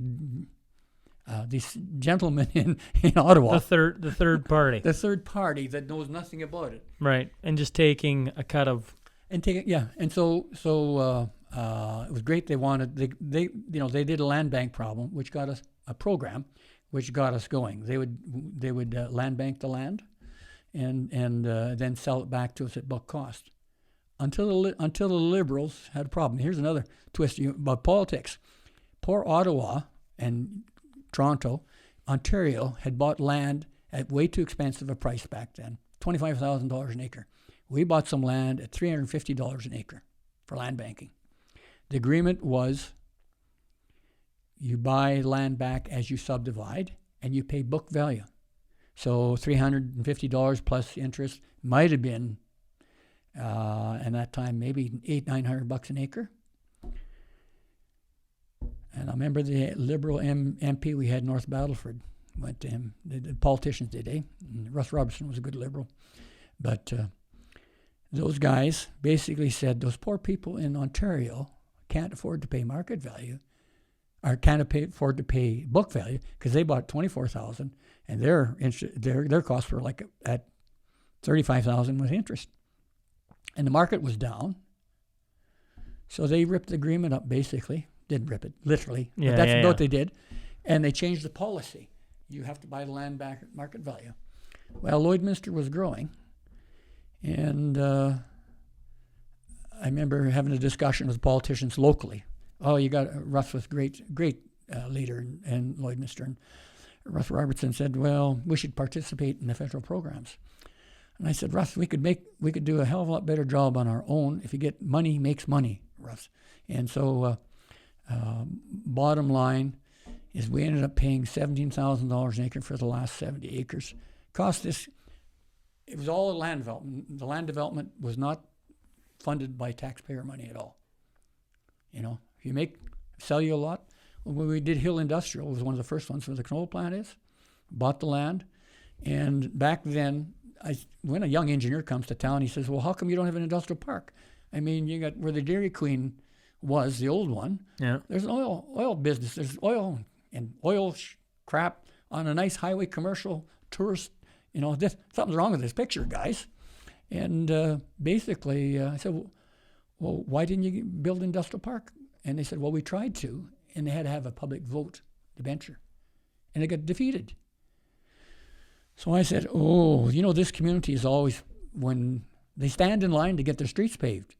gentlemen in Ottawa. The third party. The third party that knows nothing about it. Right, and just taking a cut of. And take it, yeah. And so it was great. They did a land bank problem, which got us a program, which got us going. They would land bank the land, and then sell it back to us at book cost, until the Liberals had a problem. Here's another twist about politics. Poor Ottawa and Toronto, Ontario had bought land at way too expensive a price back then, $25,000 an acre. We bought some land at $350 an acre for land banking. The agreement was you buy land back as you subdivide and you pay book value. So $350 plus interest might have been, at that time, maybe $800-900 an acre. And I remember the Liberal MP we had, North Battleford, went to him. The politicians did, eh? And Russ Robertson was a good Liberal. But those guys basically said those poor people in Ontario can't afford to pay market value, or can't afford to pay book value, because they bought $24,000, and their costs were like at $35,000 with interest, and the market was down. So they ripped the agreement up. Basically, didn't rip it literally, but that's what they did, and they changed the policy. You have to buy the land back at market value. Well, Lloydminster was growing, and I remember having a discussion with politicians locally. Oh, you got Russ was great leader in Lloydminster, and Russ Robertson said, "Well, we should participate in the federal programs." And I said, "Russ, we could do a hell of a lot better job on our own if you get money makes money, Russ." And so, bottom line is we ended up paying $17,000 an acre for the last 70 acres. It was all land development. The land development was not funded by taxpayer money at all. You know, if you sell you a lot. When we did Hill Industrial, it was one of the first ones where the canola plant is. Bought the land, and back then, when a young engineer comes to town, he says, "Well, how come you don't have an industrial park? I mean, you got where the Dairy Queen was, the old one. Yeah. There's an oil business. There's oil and oil crap on a nice highway, commercial, tourist. You know, something's wrong with this picture, guys." And basically, I said, "Well, why didn't you build an industrial park?" And they said, "Well, we tried to, and they had to have a public vote to venture, and it got defeated." So I said, "Oh, you know, this community is always, when they stand in line to get their streets paved,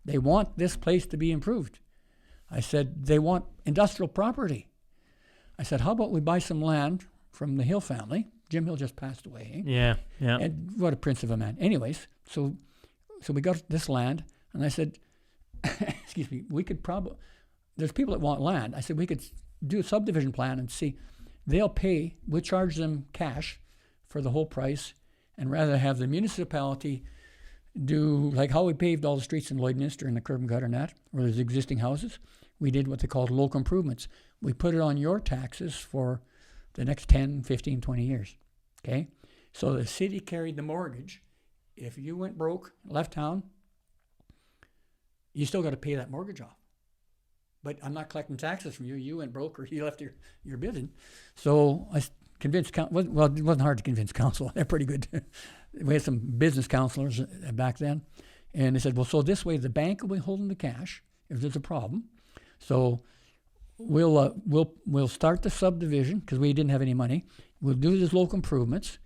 they want this place to be improved." I said, "They want industrial property." I said, "How about we buy some land from the Hill family?" Jim Hill just passed away. Eh? Yeah. And what a prince of a man. Anyways, so we got this land, and I said, excuse me, we could probably, there's people that want land. I said, we could do a subdivision plan and see, we'll charge them cash for the whole price, and rather have the municipality do, like how we paved all the streets in Lloydminster and the curb and gutter and that, where there's existing houses. We did what they called local improvements. We put it on your taxes for the next 10, 15, 20 years, okay? So the city carried the mortgage. If you went broke, left town, you still got to pay that mortgage off. But I'm not collecting taxes from you. You went broke, or you left your building. So I convinced, well, it wasn't hard to convince council. They're pretty good. We had some business counselors back then. And they said, well, so this way the bank will be holding the cash if there's a problem. So we'll start the subdivision, because we didn't have any money. We'll do these local improvements,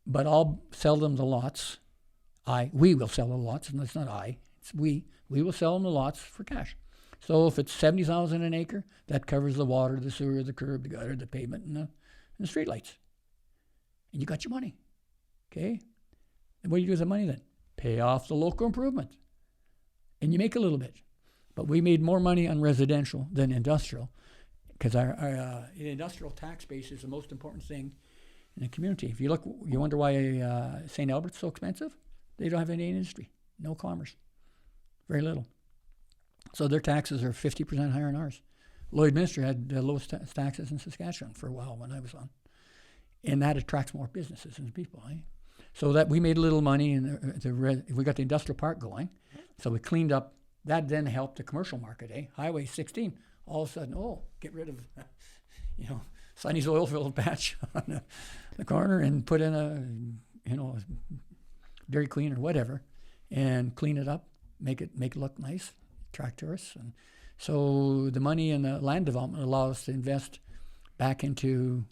but I'll sell them the lots. We will sell the lots, and it's not it's we. We will sell them the lots for cash. So if it's $70,000 an acre, that covers the water, the sewer, the curb, the gutter, the pavement, and the street lights. And you got your money, okay? And what do you do with the money then? Pay off the local improvement, and you make a little bit. But we made more money on residential than industrial, because our industrial tax base is the most important thing in the community. If you look, you wonder why St. Albert's so expensive? They don't have any industry, no commerce, very little. So their taxes are 50% higher than ours. Lloydminster had the lowest taxes in Saskatchewan for a while when I was on. And that attracts more businesses and people. Eh? So that we made a little money, and we got the industrial park going. So we cleaned up. That then helped the commercial market, eh? Highway 16, all of a sudden, get rid of, Sonny's oil field patch on the corner and put in a Dairy Queen or whatever, and clean it up, make it look nice, attract tourists. And so the money in the land development allows us to invest back into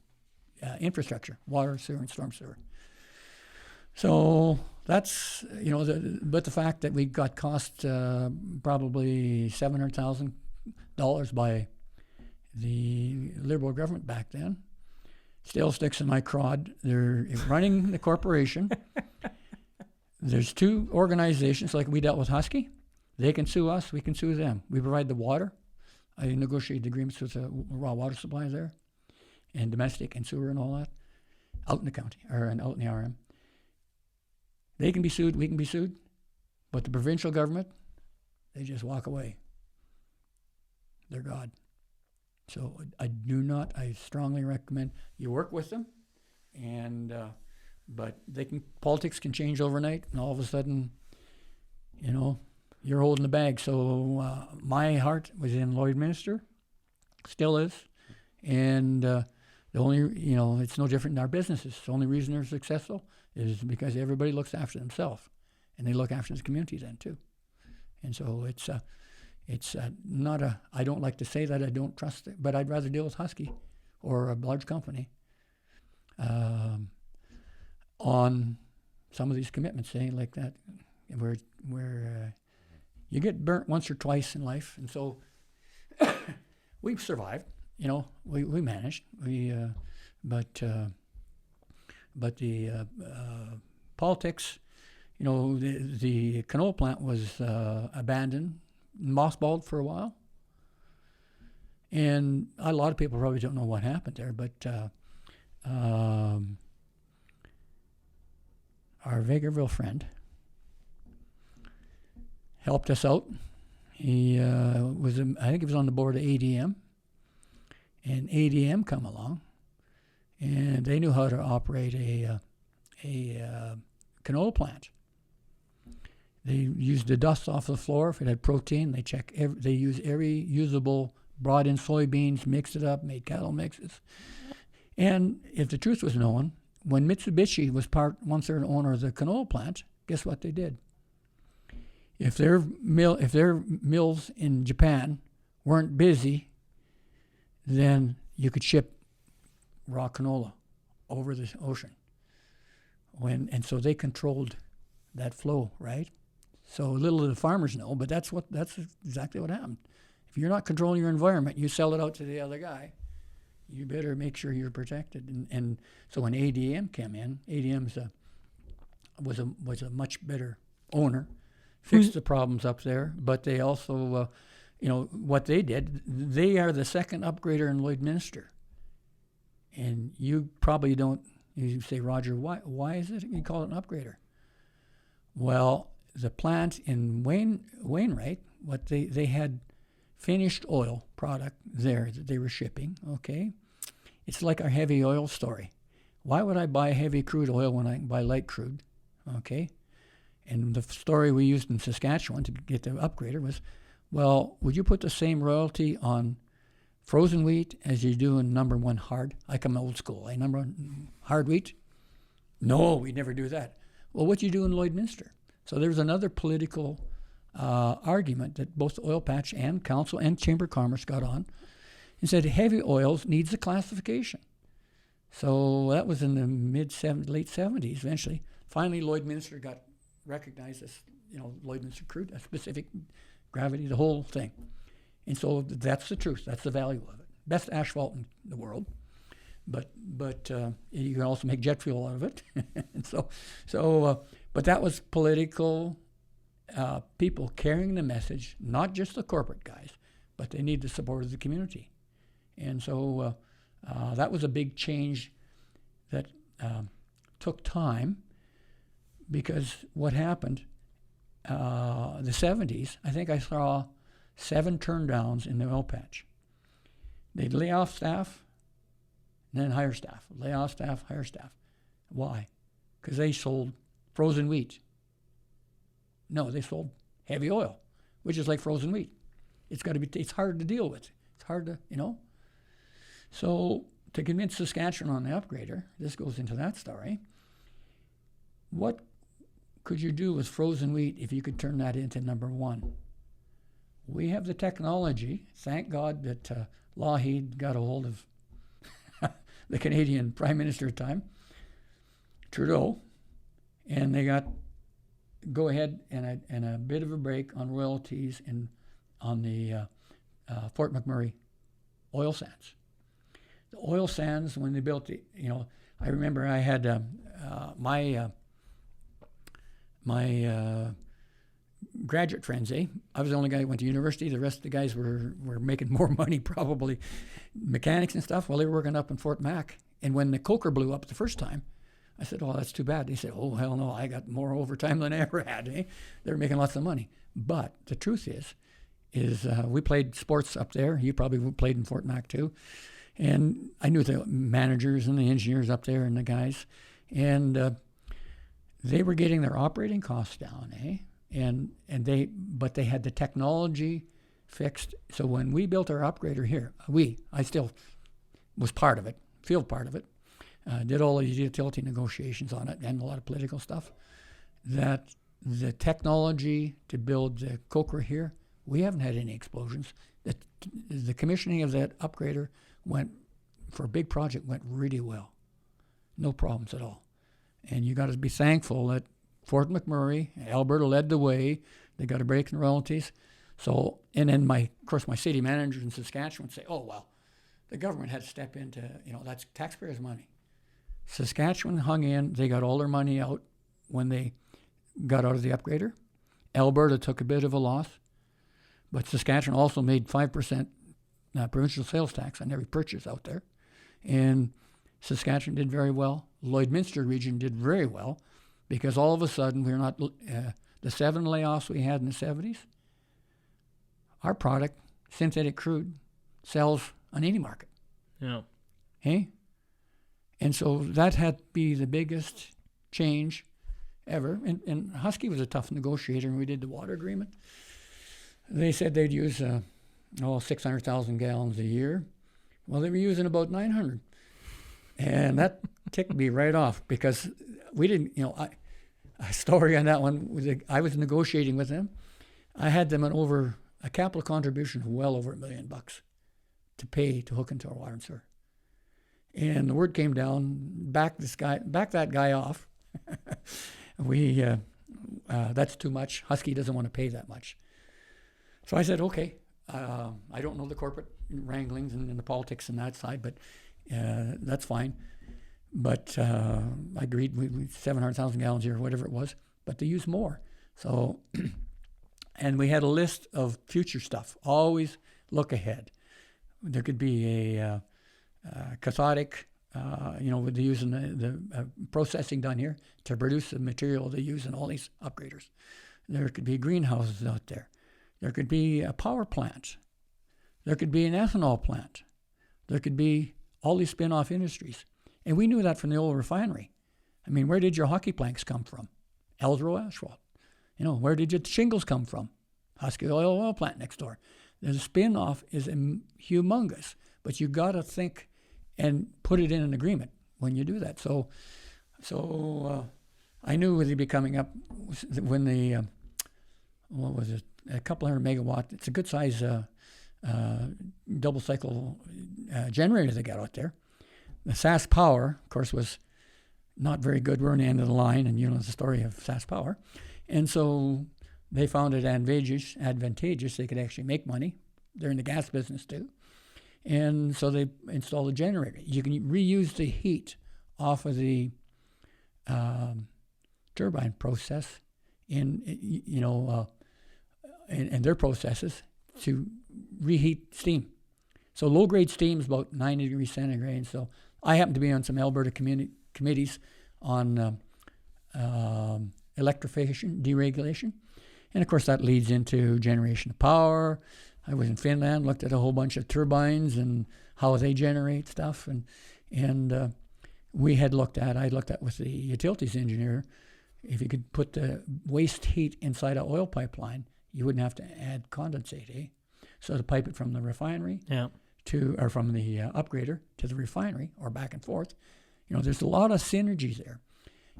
infrastructure, water, sewer, and storm sewer. So that's, but the fact that we got cost probably $700,000 by the Liberal government back then still sticks in my crowd. They're running the corporation. There's two organizations, like we dealt with Husky. They can sue us, we can sue them. We provide the water. I negotiated agreements with the raw water supply there, and domestic and sewer and all that, out in the county, or out in the RM. They can be sued, we can be sued, but the provincial government, they just walk away. They're God. So I strongly recommend you work with them, and but politics can change overnight, and all of a sudden, you're holding the bag. So my heart was in Lloydminster, still is, and the only, it's no different in our businesses. The only reason they're successful is because everybody looks after themselves, and they look after the community then too. And so it's not I don't like to say that I don't trust it, but I'd rather deal with Husky or a large company on some of these commitments, saying like that, where you get burnt once or twice in life, and so we've survived. We managed. But the politics, the canola plant was abandoned, mothballed for a while, and a lot of people probably don't know what happened there. But our Vegreville friend helped us out. He I think he was on the board of ADM, and ADM come along, and they knew how to operate a canola plant. They used the dust off the floor. If it had protein, they use every usable, brought in soybeans, mixed it up, made cattle mixes. And if the truth was known, when Mitsubishi was 1/3 owner of the canola plant, guess what they did? If their mills in Japan weren't busy, then you could ship raw canola over the ocean. And so they controlled that flow, right? So little do the farmers know, but that's exactly what happened. If you're not controlling your environment, you sell it out to the other guy. You better make sure you're protected. And so when ADM came in, ADM was a much better owner, fixed the problems up there. But they also, what they did, they are the second upgrader in Lloydminster. And you probably don't. You say, Roger, why is it you call it an upgrader? Well, the plant in Wainwright, what they had finished oil product there that they were shipping, okay? It's like our heavy oil story. Why would I buy heavy crude oil when I can buy light crude, okay? And the story we used in Saskatchewan to get the upgrader was, well, would you put the same royalty on frozen wheat as you do in number one hard? I come old school. Number one hard wheat? No, we'd never do that. Well, what do you do in Lloydminster? So there's another political argument that both the oil patch and council and Chamber of Commerce got on and said heavy oils needs a classification. So that was in the late 70s eventually. Finally, Lloydminster got recognized as, Lloydminster crude, a specific gravity, the whole thing. And so that's the truth. That's the value of it. Best asphalt in the world, but you can also make jet fuel out of it. And but that was political people carrying the message, not just the corporate guys, but they need the support of the community. And so that was a big change that took time, because what happened, the 70s, I think I saw 7 turndowns in the oil patch. They'd lay off staff, and then hire staff. Lay off staff, hire staff. Why? Because they sold frozen wheat. No, they sold heavy oil, which is like frozen wheat. It's hard to deal with. It's hard to, So to convince Saskatchewan on the upgrader, this goes into that story. What could you do with frozen wheat if you could turn that into number one? We have the technology. Thank God that Lougheed got a hold of the Canadian Prime Minister at the time, Trudeau, and they got go ahead and a bit of a break on royalties on the Fort McMurray oil sands. The oil sands, when they built the, I remember I had my graduate friends, I was the only guy who went to university. The rest of the guys were making more money, probably mechanics and stuff. Well, they were working up in Fort Mac. And when the coker blew up the first time, I said, oh, that's too bad. They said, oh, hell no, I got more overtime than I ever had. They were making lots of money. But the truth is we played sports up there. You probably played in Fort Mac too. And I knew the managers and the engineers up there and the guys. And they were getting their operating costs down, but they had the technology fixed. So when we built our upgrader here, I still was part of it, field part of it, did all the utility negotiations on it and a lot of political stuff, that the technology to build the coker here, we haven't had any explosions. The commissioning of that upgrader for a big project went really well. No problems at all. And you got to be thankful that Fort McMurray, Alberta led the way. They got a break in royalties. So, and then my city manager in Saskatchewan would say, oh, well, the government had to step into, that's taxpayers' money. Saskatchewan hung in. They got all their money out when they got out of the upgrader. Alberta took a bit of a loss, but Saskatchewan also made 5% provincial sales tax on every purchase out there. And Saskatchewan did very well. Lloydminster region did very well because all of a sudden we're not, the 7 layoffs we had in the 70s, our product, synthetic crude, sells on any market. Yeah. Hey? And so that had to be the biggest change ever. And Husky was a tough negotiator when we did the water agreement. They said they'd use 600,000 gallons a year. Well, they were using about 900. And that ticked me right off because we didn't, a story on that one was I was negotiating with them. I had them a capital contribution of well over $1 million to pay to hook into our water and sewer. And the word came down, back that guy off. That's too much. Husky doesn't want to pay that much. So I said, okay, I don't know the corporate wranglings and the politics and that side, but that's fine. But I agreed with 700,000 gallons a year, whatever it was, but they use more. So, and we had a list of future stuff. Always look ahead. There could be a cathodic, with the using the processing done here to produce the material they use in all these upgraders. There could be greenhouses out there. There could be a power plant. There could be an ethanol plant. There could be all these spin-off industries. And we knew that from the old refinery. I mean, where did your hockey planks come from? Eldro Asphalt. Where did your shingles come from? Husky oil plant next door. The spin-off is humongous, but you got to think and put it in an agreement when you do that. So I knew they'd be coming up when the, a couple hundred megawatt, it's a good size double cycle generator they got out there. The SAS Power, of course, was not very good. We're on the end of the line, and the story of SAS Power. And so they found it advantageous. They could actually make money. They're in the gas business too. And so they installed a generator. You can reuse the heat off of the turbine process in their processes to reheat steam. So low-grade steam is about 90 degrees centigrade. So I happen to be on some Alberta committees on electrification, deregulation. And, of course, that leads into generation of power. I was in Finland, looked at a whole bunch of turbines and how they generate stuff. And I looked at with the utilities engineer, if you could put the waste heat inside an oil pipeline, you wouldn't have to add condensate, So to pipe it from the refinery or from the upgrader to the refinery or back and forth, there's a lot of synergies there.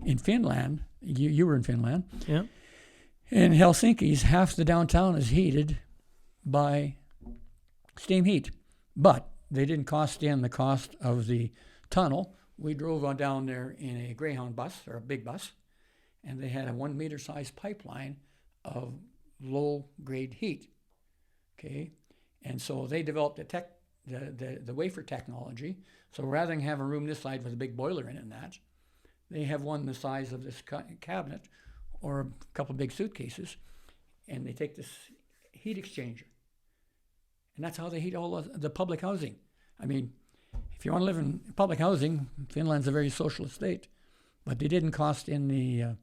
In Finland, you were in Finland. Yeah. In Helsinki's, half the downtown is heated by steam heat. But they didn't cost in the cost of the tunnel. We drove on down there in a Greyhound bus or a big bus, and they had a 1 meter size pipeline of low grade heat. Okay. And so they developed a the wafer technology. So rather than have a room this side with a big boiler in it and that, they have one the size of this cabinet or a couple of big suitcases, and they take this heat exchanger. And that's how they heat all of the public housing. I mean, if you want to live in public housing, Finland's a very socialist state, but they didn't cost in the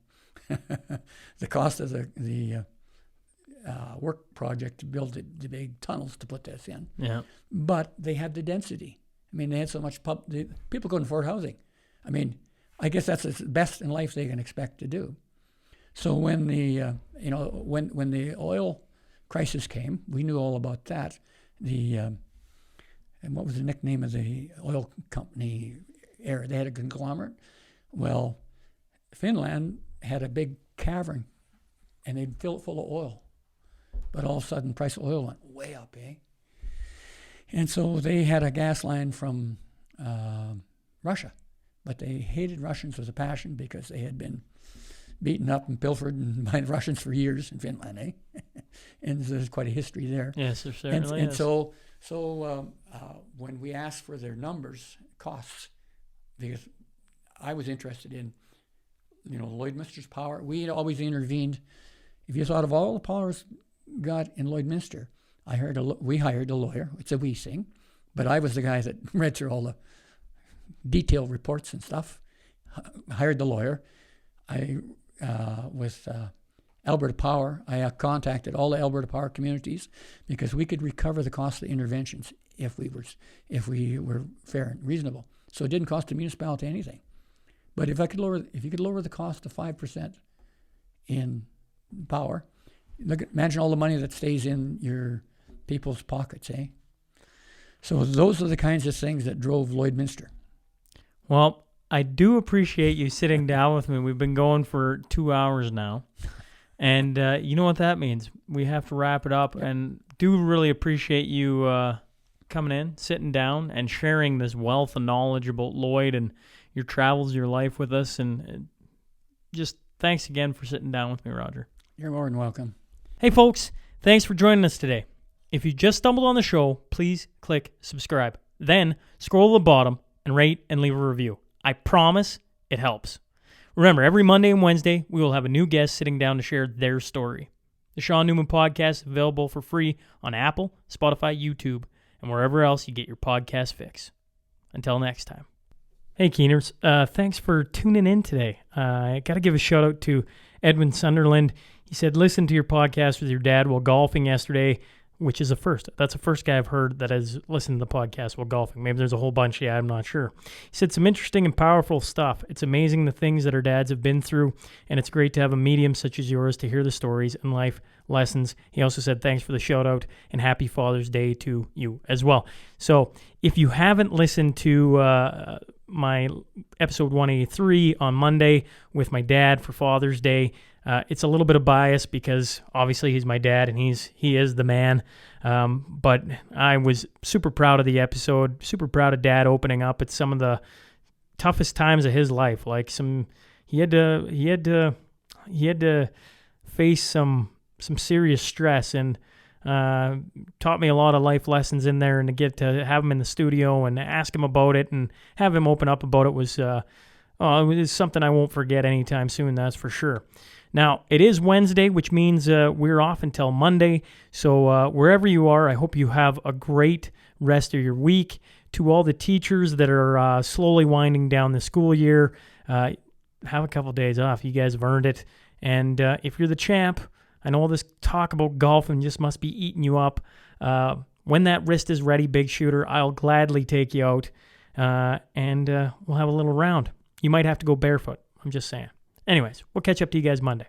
the cost of the work project to build the big tunnels to put this in. Yeah. But they had the density. I mean, they had so much people couldn't afford housing. I mean, I guess that's the best in life they can expect to do. So when the when the oil crisis came, we knew all about that. And what was the nickname of the oil company? They had a conglomerate. Well, Finland had a big cavern, and they'd fill it full of oil. But all of a sudden, the price of oil went way up, eh? And so they had a gas line from Russia, but they hated Russians with a passion because they had been beaten up and pilfered by the Russians for years in Finland, eh? And there's quite a history there. Yes, there certainly and is. so when we asked for their numbers, costs, because I was interested in, Lloydminster's power. We had always intervened. If you thought of all the powers got in Lloydminster, we hired a lawyer. It's a we thing, but I was the guy that read through all the detailed reports and stuff. Hired the lawyer. With Alberta Power, I contacted all the Alberta Power communities because we could recover the cost of the interventions if we were fair and reasonable. So it didn't cost the municipality anything. But if you could lower the cost to 5% in power, imagine all the money that stays in your people's pockets, eh? So those are the kinds of things that drove Lloydminster. Well, I do appreciate you sitting down with me. We've been going for 2 hours now. And you know what that means. We have to wrap it up. Yep. And do really appreciate you coming in, sitting down, and sharing this wealth of knowledge about Lloyd and your travels, your life with us. And just thanks again for sitting down with me, Roger. You're more than welcome. Hey, folks, thanks for joining us today. If you just stumbled on the show, please click subscribe. Then scroll to the bottom and rate and leave a review. I promise it helps. Remember, every Monday and Wednesday, we will have a new guest sitting down to share their story. The Sean Newman Podcast is available for free on Apple, Spotify, YouTube, and wherever else you get your podcast fix. Until next time. Hey, Keeners. Thanks for tuning in today. I got to give a shout out to Edwin Sunderland. He said, listen to your podcast with your dad while golfing yesterday, which is a first. That's the first guy I've heard that has listened to the podcast while golfing. Maybe there's a whole bunch. Yeah, I'm not sure. He said some interesting and powerful stuff. It's amazing the things that our dads have been through, and it's great to have a medium such as yours to hear the stories and life lessons. He also said thanks for the shout out and happy Father's Day to you as well. So if you haven't listened to my episode 183 on Monday with my dad for Father's Day, it's a little bit of bias because obviously he's my dad and he is the man. But I was super proud of the episode, super proud of Dad opening up at some of the toughest times of his life. Like he had to face some serious stress and taught me a lot of life lessons in there. And to get to have him in the studio and ask him about it and have him open up about it was something I won't forget anytime soon. That's for sure. Now, it is Wednesday, which means we're off until Monday. So wherever you are, I hope you have a great rest of your week. To all the teachers that are slowly winding down the school year, have a couple days off. You guys have earned it. And if you're the champ, I know all this talk about golfing just must be eating you up. When that wrist is ready, big shooter, I'll gladly take you out, and we'll have a little round. You might have to go barefoot. I'm just saying. Anyways, we'll catch up to you guys Monday.